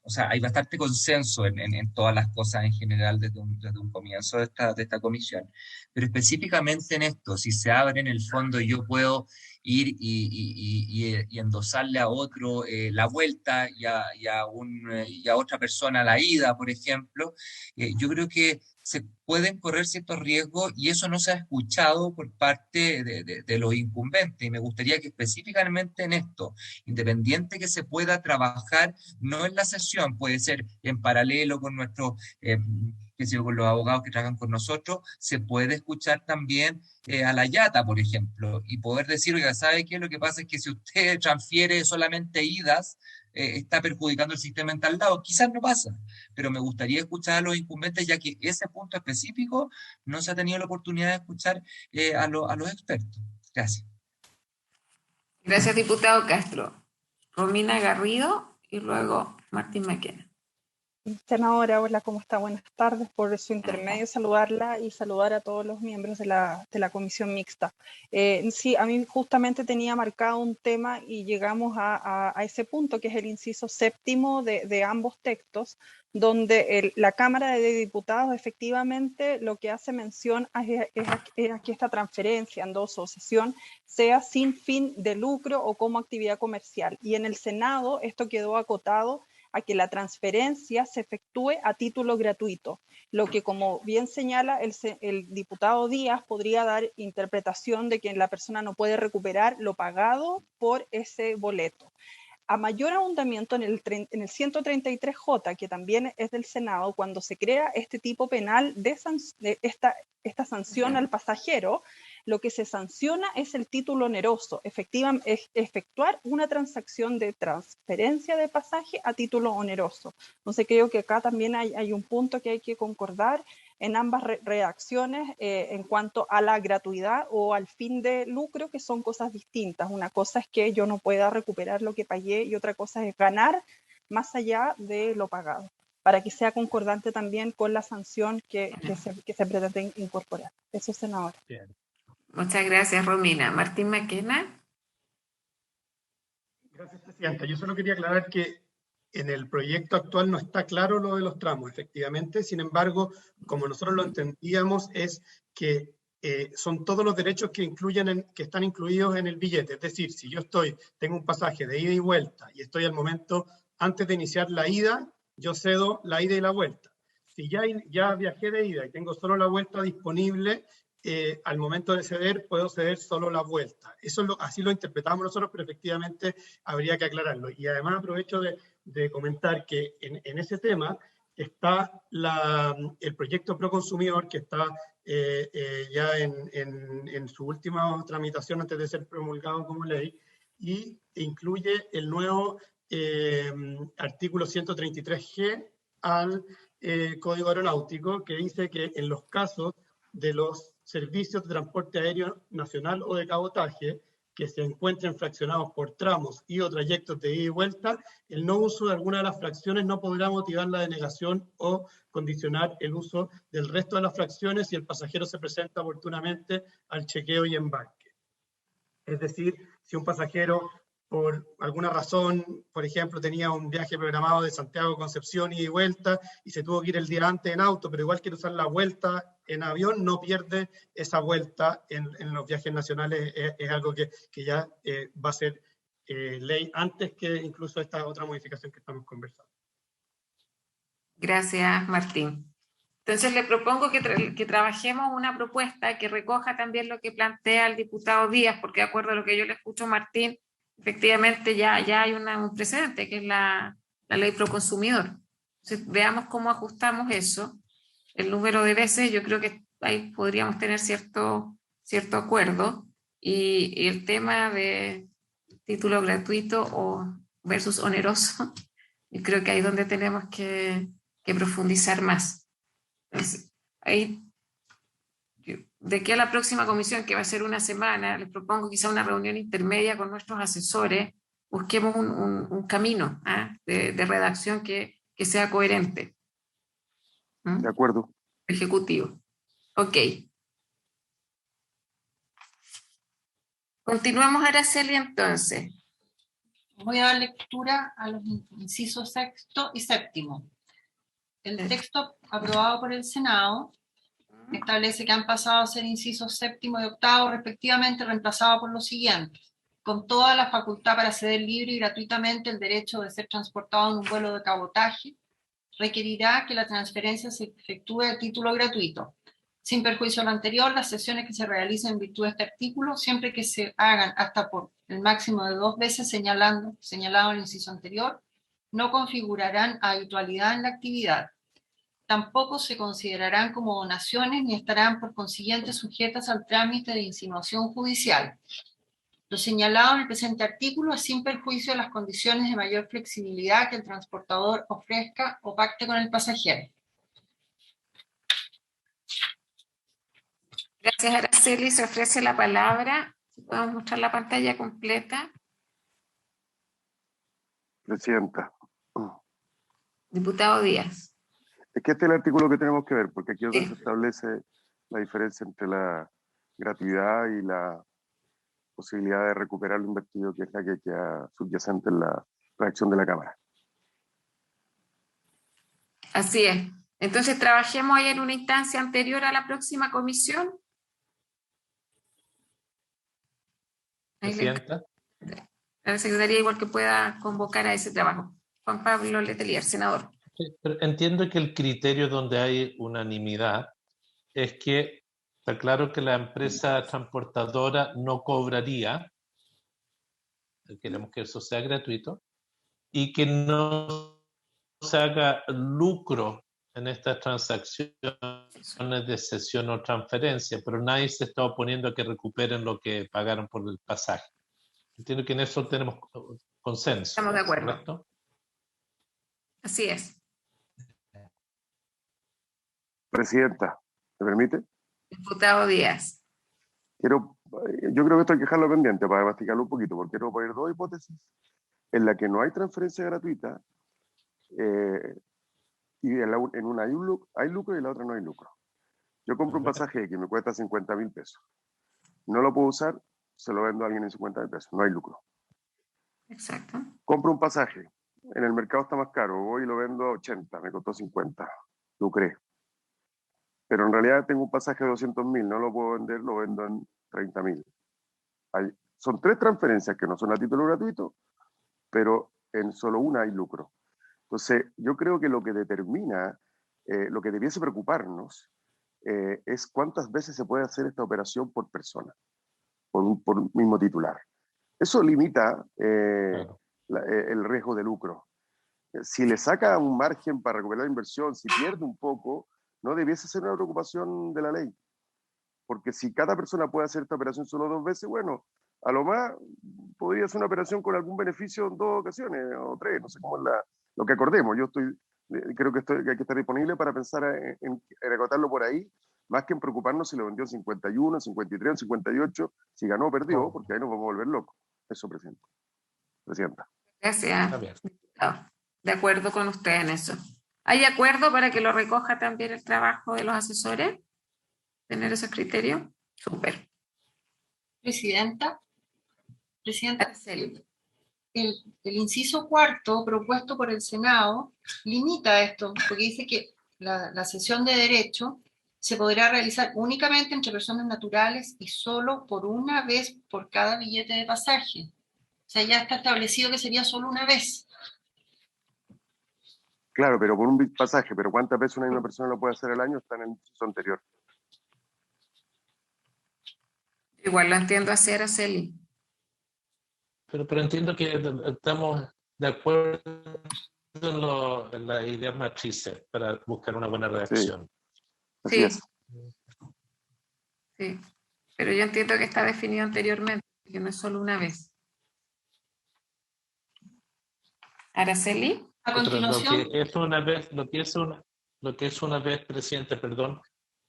o sea, hay bastante consenso en todas las cosas en general desde un comienzo de esta comisión, pero específicamente en esto, si se abre en el fondo yo puedo ir y endosarle a otro la vuelta y a otra persona la ida, por ejemplo, yo creo que se pueden correr ciertos riesgos y eso no se ha escuchado por parte de los incumbentes. Y me gustaría que específicamente en esto, independiente que se pueda trabajar, no en la sesión, puede ser en paralelo con nuestros, con los abogados que trabajan con nosotros, se puede escuchar también a la Yata, por ejemplo, y poder decir, oiga, ¿sabe qué? Lo que pasa es que si usted transfiere solamente idas, está perjudicando el sistema en tal lado. Quizás no pasa, pero me gustaría escuchar a los incumbentes, ya que ese punto específico no se ha tenido la oportunidad de escuchar a los expertos. Gracias. Gracias, diputado Castro. Romina Garrido y luego Martín Maquena. Senadora, hola, ¿cómo está? Buenas tardes. Por su intermedio saludarla y saludar a todos los miembros de la comisión mixta. Sí, a mí justamente tenía marcado un tema y llegamos a ese punto, que es el inciso séptimo de ambos textos, donde la Cámara de Diputados efectivamente lo que hace mención es que esta transferencia, endoso o cesión sea sin fin de lucro o como actividad comercial. Y en el Senado esto quedó acotado a que la transferencia se efectúe a título gratuito, lo que, como bien señala el diputado Díaz, podría dar interpretación de que la persona no puede recuperar lo pagado por ese boleto. A mayor ahondamiento en el 133J, que también es del Senado, cuando se crea este tipo penal de esta sanción al pasajero, lo que se sanciona es el título oneroso, efectuar una transacción de transferencia de pasaje a título oneroso. Entonces creo que acá también hay un punto que hay que concordar en ambas redacciones en cuanto a la gratuidad o al fin de lucro, que son cosas distintas. Una cosa es que yo no pueda recuperar lo que pagué y otra cosa es ganar más allá de lo pagado, para que sea concordante también con la sanción que se pretende incorporar. Eso, senadora. Bien. Muchas gracias, Romina. Martín Maquena. Gracias, Presidenta. Yo solo quería aclarar que en el proyecto actual no está claro lo de los tramos, efectivamente. Sin embargo, como nosotros lo entendíamos, es que son todos los derechos que están incluidos en el billete. Es decir, si yo tengo un pasaje de ida y vuelta y estoy al momento, antes de iniciar la ida, yo cedo la ida y la vuelta. Si ya viajé de ida y tengo solo la vuelta disponible, al momento de ceder, puedo ceder solo la vuelta. Así lo interpretamos nosotros, pero efectivamente habría que aclararlo. Y además aprovecho de comentar que en ese tema está el proyecto Proconsumidor, que está ya en su última tramitación antes de ser promulgado como ley, y incluye el nuevo artículo 133G al Código Aeronáutico, que dice que en los casos de los servicios de transporte aéreo nacional o de cabotaje que se encuentren fraccionados por tramos y o trayectos de ida y vuelta, el no uso de alguna de las fracciones no podrá motivar la denegación o condicionar el uso del resto de las fracciones si el pasajero se presenta oportunamente al chequeo y embarque. Es decir, si un pasajero por alguna razón, por ejemplo, tenía un viaje programado de Santiago a Concepción ida y vuelta y se tuvo que ir el día antes en auto, pero igual quiere usar la vuelta en avión, no pierde esa vuelta en los viajes nacionales. Es algo que ya va a ser ley antes que incluso esta otra modificación que estamos conversando. Gracias, Martín. Entonces le propongo que trabajemos una propuesta que recoja también lo que plantea el diputado Díaz, porque de acuerdo a lo que yo le escucho a Martín, efectivamente ya hay un precedente, que es la ley Proconsumidor. Entonces, veamos cómo ajustamos eso. El número de veces, yo creo que ahí podríamos tener cierto acuerdo. Y el tema de título gratuito versus oneroso, yo creo que ahí es donde tenemos que profundizar más. Entonces, ahí, de aquí a la próxima comisión, que va a ser una semana, les propongo quizá una reunión intermedia con nuestros asesores, busquemos un camino de redacción que sea coherente. De acuerdo. Ejecutivo. Ok. Continuamos, Araceli, entonces. Voy a dar lectura a los incisos sexto y séptimo. El texto aprobado por el Senado establece que han pasado a ser incisos séptimo y octavo, respectivamente, reemplazado por los siguientes: con toda la facultad para ceder libre y gratuitamente el derecho de ser transportado en un vuelo de cabotaje, requerirá que la transferencia se efectúe a título gratuito. Sin perjuicio de lo anterior, las sesiones que se realicen en virtud de este artículo, siempre que se hagan hasta por el máximo de 2 veces señalado en el inciso anterior, no configurarán habitualidad en la actividad. Tampoco se considerarán como donaciones ni estarán por consiguiente sujetas al trámite de insinuación judicial. Lo señalado en el presente artículo es sin perjuicio de las condiciones de mayor flexibilidad que el transportador ofrezca o pacte con el pasajero. Gracias, Araceli. Se ofrece la palabra. Podemos mostrar la pantalla completa. Presidenta. Diputado Díaz. Es que este es el artículo que tenemos que ver, porque aquí es donde se establece la diferencia entre la gratuidad y la posibilidad de recuperar lo invertido, que es la que queda subyacente en la reacción de la Cámara. Así es. Entonces, trabajemos ahí en una instancia anterior a la próxima comisión. Presidenta. A la Secretaría igual que pueda convocar a ese trabajo. Juan Pablo Letelier, senador. Pero entiendo que el criterio donde hay unanimidad es que está claro que la empresa transportadora no cobraría, queremos que eso sea gratuito, y que no se haga lucro en estas transacciones de cesión o transferencia, pero nadie se está oponiendo a que recuperen lo que pagaron por el pasaje. Entiendo que en eso tenemos consenso. Estamos de acuerdo. ¿Correcto? Así es. Presidenta, ¿me permite? Diputado Díaz. Yo creo que esto hay que dejarlo pendiente para masticarlo un poquito, porque quiero poner 2 hipótesis en la que no hay transferencia gratuita y en una hay lucro y en la otra no hay lucro. Yo compro un pasaje que me cuesta 50.000 pesos. No lo puedo usar, se lo vendo a alguien en 50.000 pesos. No hay lucro. Exacto. Compro un pasaje. En el mercado está más caro. Voy y lo vendo a 80. Me costó 50. Lucré. Pero en realidad tengo un pasaje de 200.000. No lo puedo vender, lo vendo en 30.000. Son 3 transferencias que no son a título gratuito, pero en solo una hay lucro. Entonces, yo creo que lo que determina, lo que debiese preocuparnos, es cuántas veces se puede hacer esta operación por persona, por un mismo titular. Eso limita el riesgo de lucro. Si le saca un margen para recuperar la inversión, si pierde un poco, no debiese ser una preocupación de la ley. Porque si cada persona puede hacer esta operación solo 2 veces, bueno, a lo más podría ser una operación con algún beneficio en 2 ocasiones o 3, no sé cómo es lo que acordemos. Yo creo que hay que estar disponible para pensar en agotarlo por ahí, más que en preocuparnos si lo vendió en 51, en 53, en 58, si ganó o perdió, porque ahí nos vamos a volver locos. Eso, Presidenta. Gracias. De acuerdo con usted en eso. ¿Hay acuerdo para que lo recoja también el trabajo de los asesores? ¿Tener esos criterios? Súper. Presidenta, el inciso 4 propuesto por el Senado limita esto, porque dice que la cesión de derecho se podrá realizar únicamente entre personas naturales y solo por una vez por cada billete de pasaje. O sea, ya está establecido que sería solo una vez. Claro, pero por un pasaje, pero ¿cuántas veces una misma persona lo puede hacer al año? Está en el inciso anterior. Igual lo entiendo así, Araceli. Pero entiendo que estamos de acuerdo en las ideas matrices para buscar una buena redacción. Sí. Así es. Sí, pero yo entiendo que está definido anteriormente, que no es solo una vez. Araceli. A continuación. Lo que es una vez, presidente, perdón,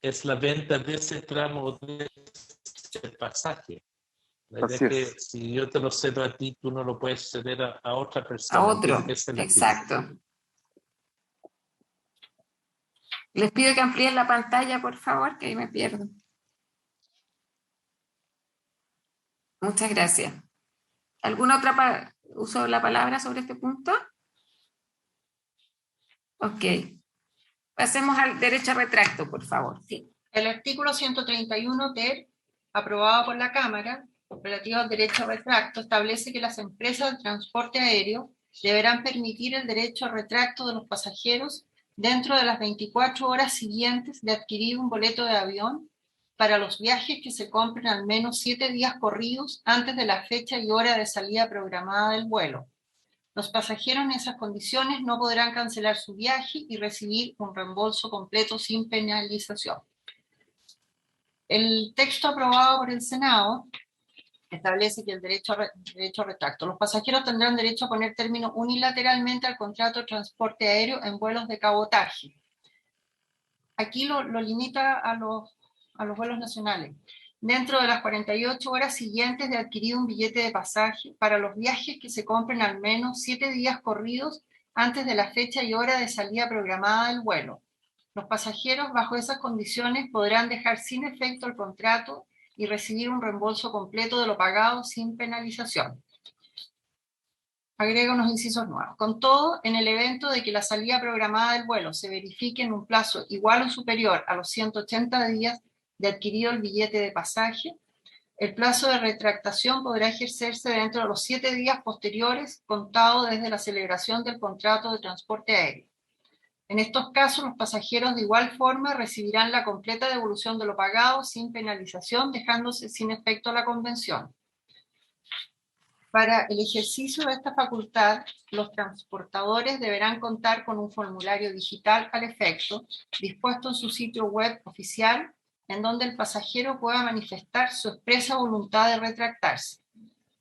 es la venta de ese tramo de ese pasaje. La idea es que si yo te lo cedo a ti, tú no lo puedes ceder a otra persona. A otro, exacto. Les pido que amplíen la pantalla, por favor, que ahí me pierdo. ¿Alguna otra uso de la palabra sobre este punto? Ok. Pasemos al derecho a retracto, por favor. Sí. El artículo 131 ter, aprobado por la Cámara, relativo al derecho a retracto, establece que las empresas de transporte aéreo deberán permitir el derecho a retracto de los pasajeros dentro de las 24 horas siguientes de adquirir un boleto de avión para los viajes que se compren al menos 7 días corridos antes de la fecha y hora de salida programada del vuelo. Los pasajeros en esas condiciones no podrán cancelar su viaje y recibir un reembolso completo sin penalización. El texto aprobado por el Senado establece que el derecho a retracto. Los pasajeros tendrán derecho a poner término unilateralmente al contrato de transporte aéreo en vuelos de cabotaje. Aquí lo limita a los vuelos nacionales. Dentro de las 48 horas siguientes de adquirir un billete de pasaje para los viajes que se compren al menos 7 días corridos antes de la fecha y hora de salida programada del vuelo. Los pasajeros bajo esas condiciones podrán dejar sin efecto el contrato y recibir un reembolso completo de lo pagado sin penalización. Agrego unos incisos nuevos. Con todo, en el evento de que la salida programada del vuelo se verifique en un plazo igual o superior a los 180 días de adquirido el billete de pasaje, el plazo de retractación podrá ejercerse dentro de los 7 días posteriores, contado desde la celebración del contrato de transporte aéreo. En estos casos, los pasajeros de igual forma recibirán la completa devolución de lo pagado sin penalización, dejándose sin efecto la convención. Para el ejercicio de esta facultad, los transportadores deberán contar con un formulario digital al efecto, dispuesto en su sitio web oficial, en donde el pasajero pueda manifestar su expresa voluntad de retractarse.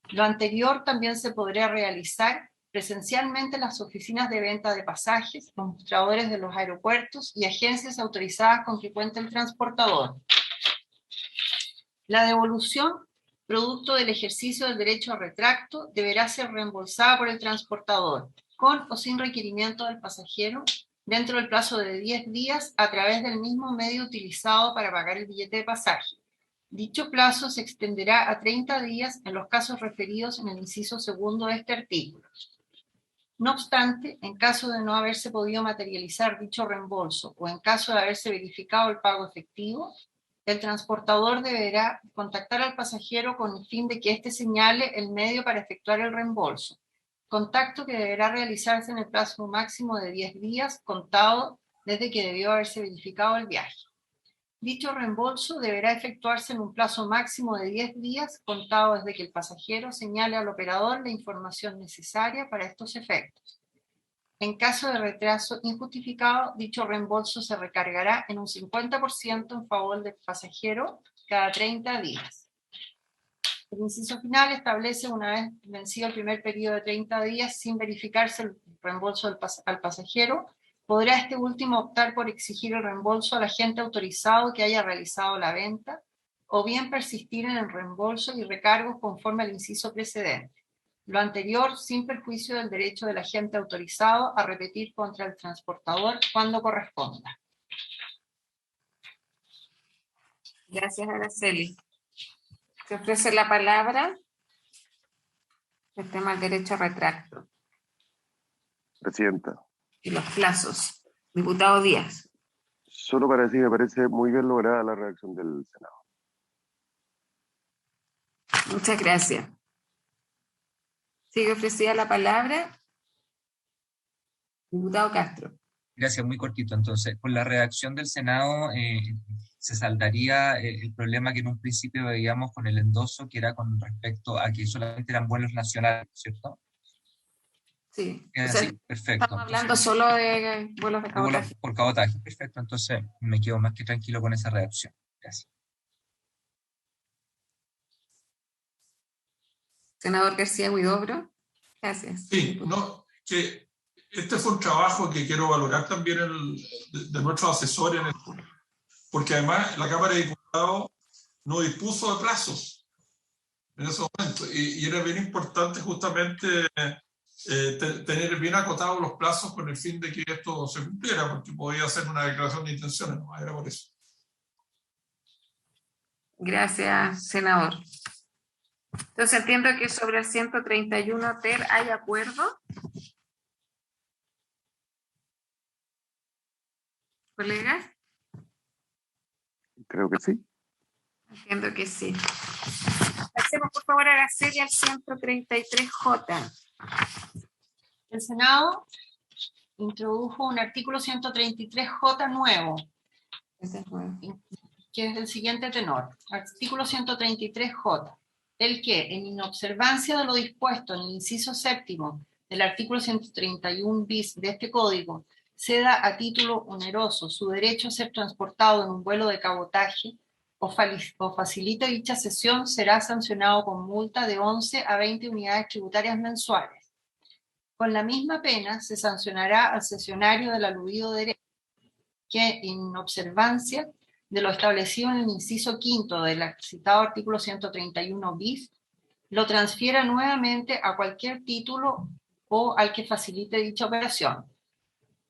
Lo anterior también se podrá realizar presencialmente en las oficinas de venta de pasajes, los mostradores de los aeropuertos y agencias autorizadas con que cuente el transportador. La devolución, producto del ejercicio del derecho a retracto, deberá ser reembolsada por el transportador, con o sin requerimiento del pasajero, dentro del plazo de 10 días a través del mismo medio utilizado para pagar el billete de pasaje. Dicho plazo se extenderá a 30 días en los casos referidos en el inciso segundo de este artículo. No obstante, en caso de no haberse podido materializar dicho reembolso o en caso de haberse verificado el pago efectivo, el transportador deberá contactar al pasajero con el fin de que éste señale el medio para efectuar el reembolso, contacto que deberá realizarse en el plazo máximo de 10 días contado desde que debió haberse verificado el viaje. Dicho reembolso deberá efectuarse en un plazo máximo de 10 días contado desde que el pasajero señale al operador la información necesaria para estos efectos. En caso de retraso injustificado, dicho reembolso se recargará en un 50% en favor del pasajero cada 30 días. El inciso final establece una vez vencido el primer periodo de 30 días sin verificarse el reembolso al pasajero, podrá este último optar por exigir el reembolso al agente autorizado que haya realizado la venta, o bien persistir en el reembolso y recargos conforme al inciso precedente. Lo anterior sin perjuicio del derecho del agente autorizado a repetir contra el transportador cuando corresponda. Gracias, Araceli. Se ofrece la palabra. El tema del derecho a retracto. Presidenta. Y los plazos. Diputado Díaz. Solo para decir, me parece muy bien lograda la reacción del Senado. Muchas gracias. Sigue ofrecida la palabra. Diputado Castro. Gracias, muy cortito. Entonces, con la redacción del Senado se saldaría el problema que en un principio veíamos con el endoso, que era con respecto a que solamente eran vuelos nacionales, ¿cierto? Sí. O sea, sí, perfecto. Estamos hablando solo de vuelos de cabotaje. Vuelos por cabotaje, perfecto. Entonces, me quedo más que tranquilo con esa redacción. Gracias. Senador García Huidobro. Gracias. Sí, no, que este fue un trabajo que quiero valorar también de nuestros asesores, porque además la Cámara de Diputados no dispuso de plazos en ese momento, y era bien importante justamente tener bien acotados los plazos con el fin de que esto se cumpliera, porque podía ser una declaración de intenciones, no era por eso. Gracias, senador. Entonces entiendo que sobre el 131 TER hay acuerdo. ¿Colegas? Creo que sí. Entiendo que sí. Pasemos por favor a la serie al 133J. El Senado introdujo un artículo 133J nuevo, que es del siguiente tenor. Artículo 133J. El que, en inobservancia de lo dispuesto en el inciso séptimo del artículo 131 bis de este código, ceda a título oneroso su derecho a ser transportado en un vuelo de cabotaje o facilite dicha cesión, será sancionado con multa de 11 a 20 unidades tributarias mensuales. Con la misma pena se sancionará al cesionario del aludido derecho que, en observancia de lo establecido en el inciso quinto del citado artículo 131 bis, lo transfiera nuevamente a cualquier título o al que facilite dicha operación.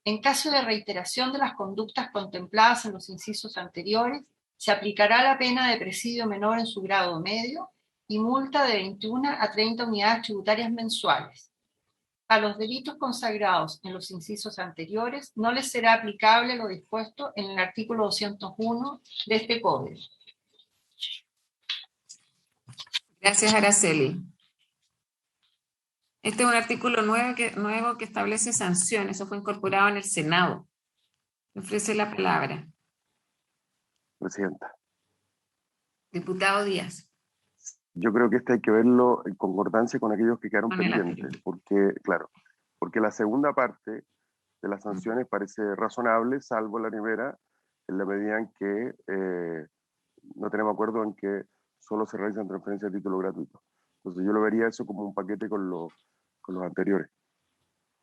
En caso de reiteración de las conductas contempladas en los incisos anteriores, se aplicará la pena de presidio menor en su grado medio y multa de 21 a 30 unidades tributarias mensuales. A los delitos consagrados en los incisos anteriores no les será aplicable lo dispuesto en el artículo 201 de este código. Gracias, Araceli. Este es un artículo nuevo que establece sanciones. Eso fue incorporado en el Senado. Me ofrece la palabra. Presidenta. Diputado Díaz. Yo creo que este hay que verlo en concordancia con aquellos que quedaron Con el pendientes, porque, claro, porque la segunda parte de las sanciones parece razonable, salvo la primera, en la medida en que no tenemos acuerdo en que solo se realizan transferencias de título gratuito. Entonces yo lo vería eso como un paquete con los anteriores.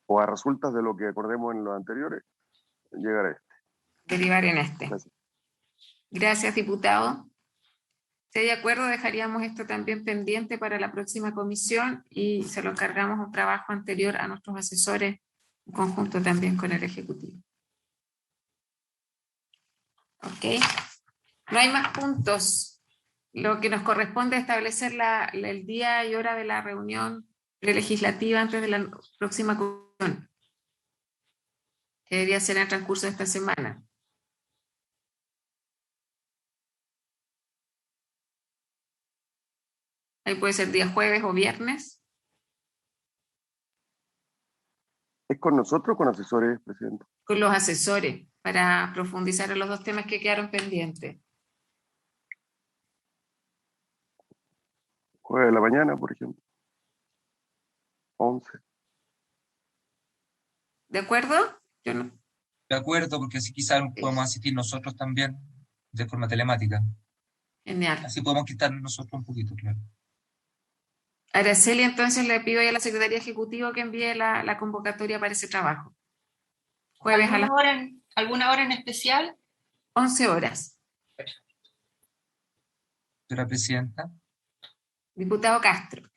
O a resultas de lo que acordemos en los anteriores, llegar a este. Derivar en este. Gracias. Gracias, diputado. Si hay acuerdo, dejaríamos esto también pendiente para la próxima comisión y se lo encargamos un trabajo anterior a nuestros asesores, en conjunto también con el Ejecutivo. Ok. No hay más puntos. Lo que nos corresponde es establecer el día y hora de la reunión legislativa antes de la próxima comisión, que debería ser en el transcurso de esta semana. Ahí puede ser día jueves o viernes. ¿Es con nosotros o con asesores, presidente? Con los asesores, para profundizar en los dos temas que quedaron pendientes. Jueves de la mañana, por ejemplo. 11. ¿De acuerdo? Yo no. De acuerdo, porque así quizás podemos asistir nosotros también de forma telemática. Genial. Así podemos quitarnos nosotros un poquito, claro. Araceli, entonces le pido a la Secretaría Ejecutiva que envíe la convocatoria para ese trabajo. Jueves a las ¿Alguna hora en especial? 11 horas. Señora Presidenta. Diputado Castro.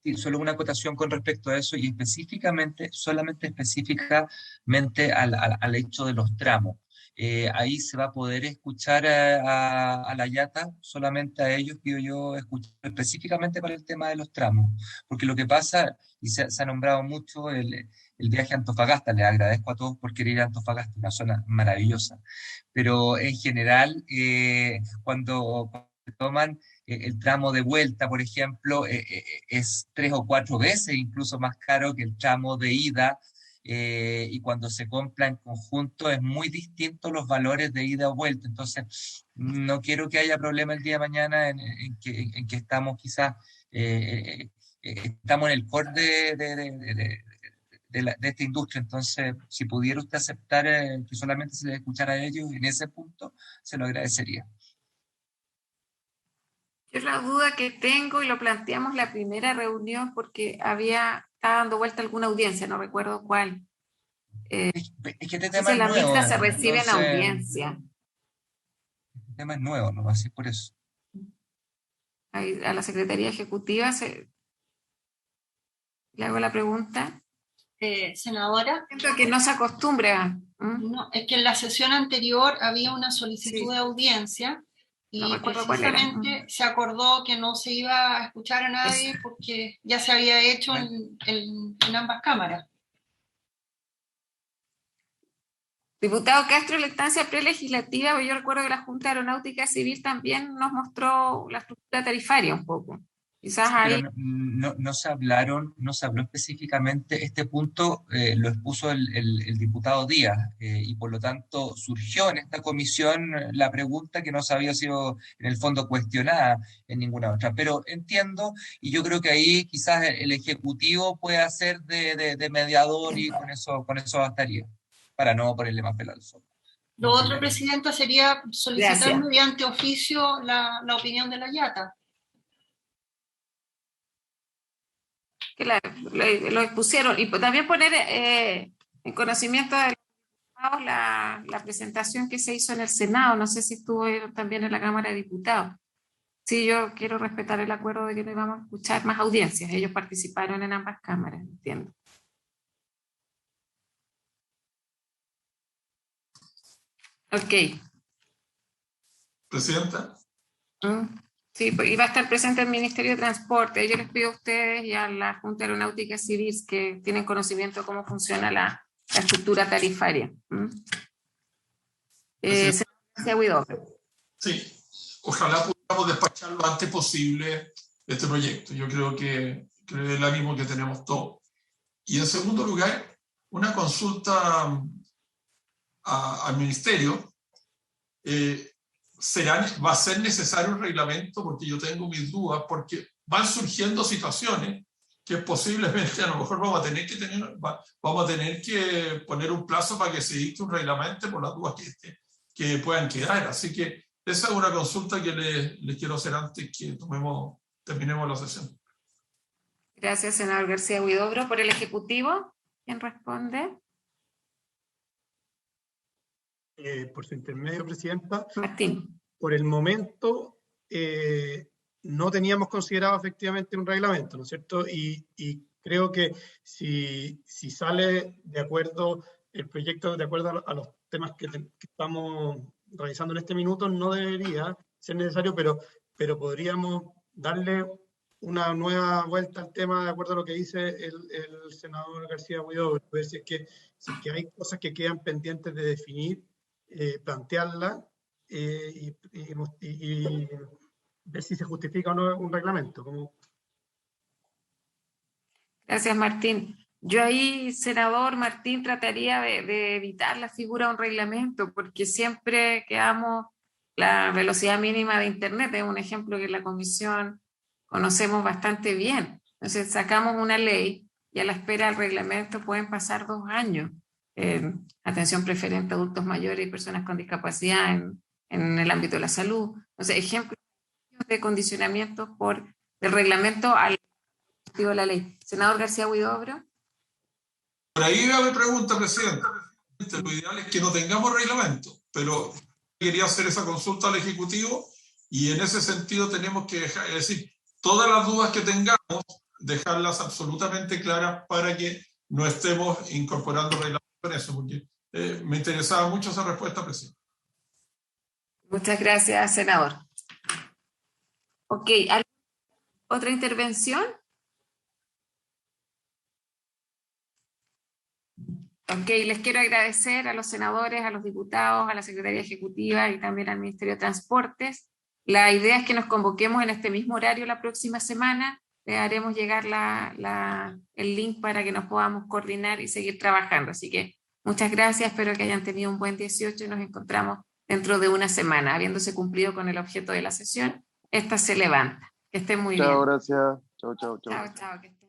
Sí, solo una acotación con respecto a eso y solamente específicamente al hecho de los tramos. Ahí se va a poder escuchar a la Yata, solamente a ellos pido yo escuchar específicamente para el tema de los tramos, porque lo que pasa, y se ha nombrado mucho el viaje a Antofagasta, les agradezco a todos por querer ir a Antofagasta, una zona maravillosa, pero en general cuando toman el tramo de vuelta, por ejemplo, es 3 o 4 veces incluso más caro que el tramo de ida, y cuando se compra en conjunto es muy distinto los valores de ida o vuelta. Entonces, no quiero que haya problema el día de mañana en que estamos quizás, estamos en el core de esta industria. Entonces, si pudiera usted aceptar que solamente se le escuchara a ellos en ese punto, se lo agradecería. Es la duda que tengo y lo planteamos la primera reunión porque estaba dando vuelta alguna audiencia, no recuerdo cuál. Es que este tema es la nuevo. mixta se recibe Entonces, en audiencia. Este tema es nuevo, ¿no? Así por eso. Ahí, a la Secretaría Ejecutiva le hago la pregunta. Senadora. Siento que no se acostumbra. No, es que en la sesión anterior había una solicitud de audiencia Y no recuerdo cuál era. precisamente se acordó que no se iba a escuchar a nadie porque ya se había hecho en ambas cámaras. Diputado Castro, la instancia prelegislativa, yo recuerdo que la Junta Aeronáutica Civil también nos mostró la estructura tarifaria un poco. Quizás ahí... Pero no se habló específicamente, este punto lo expuso el diputado Díaz, y por lo tanto surgió en esta comisión la pregunta que no se había sido en el fondo cuestionada en ninguna otra. Pero entiendo, y yo creo que ahí quizás el Ejecutivo puede hacer de mediador y con eso bastaría, para no ponerle más pelo al sol. Lo otro, Presidenta, sería solicitar Gracias. mediante oficio la opinión de la IATA. Claro, lo expusieron. Y también poner en conocimiento de los diputados la presentación que se hizo en el Senado. No sé si estuvo también en la Cámara de Diputados. Sí, yo quiero respetar el acuerdo de que no íbamos a escuchar más audiencias. Ellos participaron en ambas cámaras, entiendo. Ok. Presidenta. Sí, y va a estar presente el Ministerio de Transporte. Yo les pido a ustedes y a la Junta Aeronáutica Civil que tienen conocimiento de cómo funciona la estructura tarifaria. Señor Huidobro. Sí, ojalá podamos despachar lo antes posible este proyecto. Yo creo que es el ánimo que tenemos todos. Y en segundo lugar, una consulta al Ministerio. ¿Va a ser necesario un reglamento? Porque yo tengo mis dudas, porque van surgiendo situaciones que posiblemente a lo mejor vamos a tener que poner un plazo para que se dicte un reglamento por las dudas que puedan quedar. Así que esa es una consulta que les quiero hacer antes que terminemos la sesión. Gracias, senador García Huidobro. Por el Ejecutivo, ¿quién responde? Por su intermedio, Presidenta. Martín. Por el momento no teníamos considerado efectivamente un reglamento, ¿no es cierto? Y creo que si sale de acuerdo el proyecto, de acuerdo a los temas que estamos realizando en este minuto, no debería ser necesario, pero podríamos darle una nueva vuelta al tema de acuerdo a lo que dice el senador García Huidobro, ver si es que hay cosas que quedan pendientes de definir, plantearla y ver si se justifica o no un reglamento. Gracias, Martín. Yo ahí, senador Martín, trataría de evitar la figura de un reglamento, porque siempre quedamos la velocidad mínima de Internet, es un ejemplo que en la comisión conocemos bastante bien. Entonces sacamos una ley y a la espera del reglamento pueden pasar 2 años. Atención preferente a adultos mayores y personas con discapacidad en el ámbito de la salud. Entonces, ejemplos de condicionamiento del reglamento al objetivo de la ley. Senador García Huidobro. Por ahí va mi pregunta, Presidente. Lo ideal es que no tengamos reglamento, pero quería hacer esa consulta al Ejecutivo y en ese sentido tenemos que dejar, es decir, todas las dudas que tengamos, dejarlas absolutamente claras para que no estemos incorporando reglamentos en eso, porque me interesaba mucho esa respuesta, Presidente. Muchas gracias, senador. Ok, ¿otra intervención? Ok, les quiero agradecer a los senadores, a los diputados, a la Secretaría Ejecutiva y también al Ministerio de Transportes. La idea es que nos convoquemos en este mismo horario la próxima semana. Le haremos llegar el link para que nos podamos coordinar y seguir trabajando. Así que muchas gracias, espero que hayan tenido un buen 18 y nos encontramos dentro de una semana. Habiéndose cumplido con el objeto de la sesión, esta se levanta. Que estén muy bien. Chao, gracias. Chao, chao, chao. Chao, chao.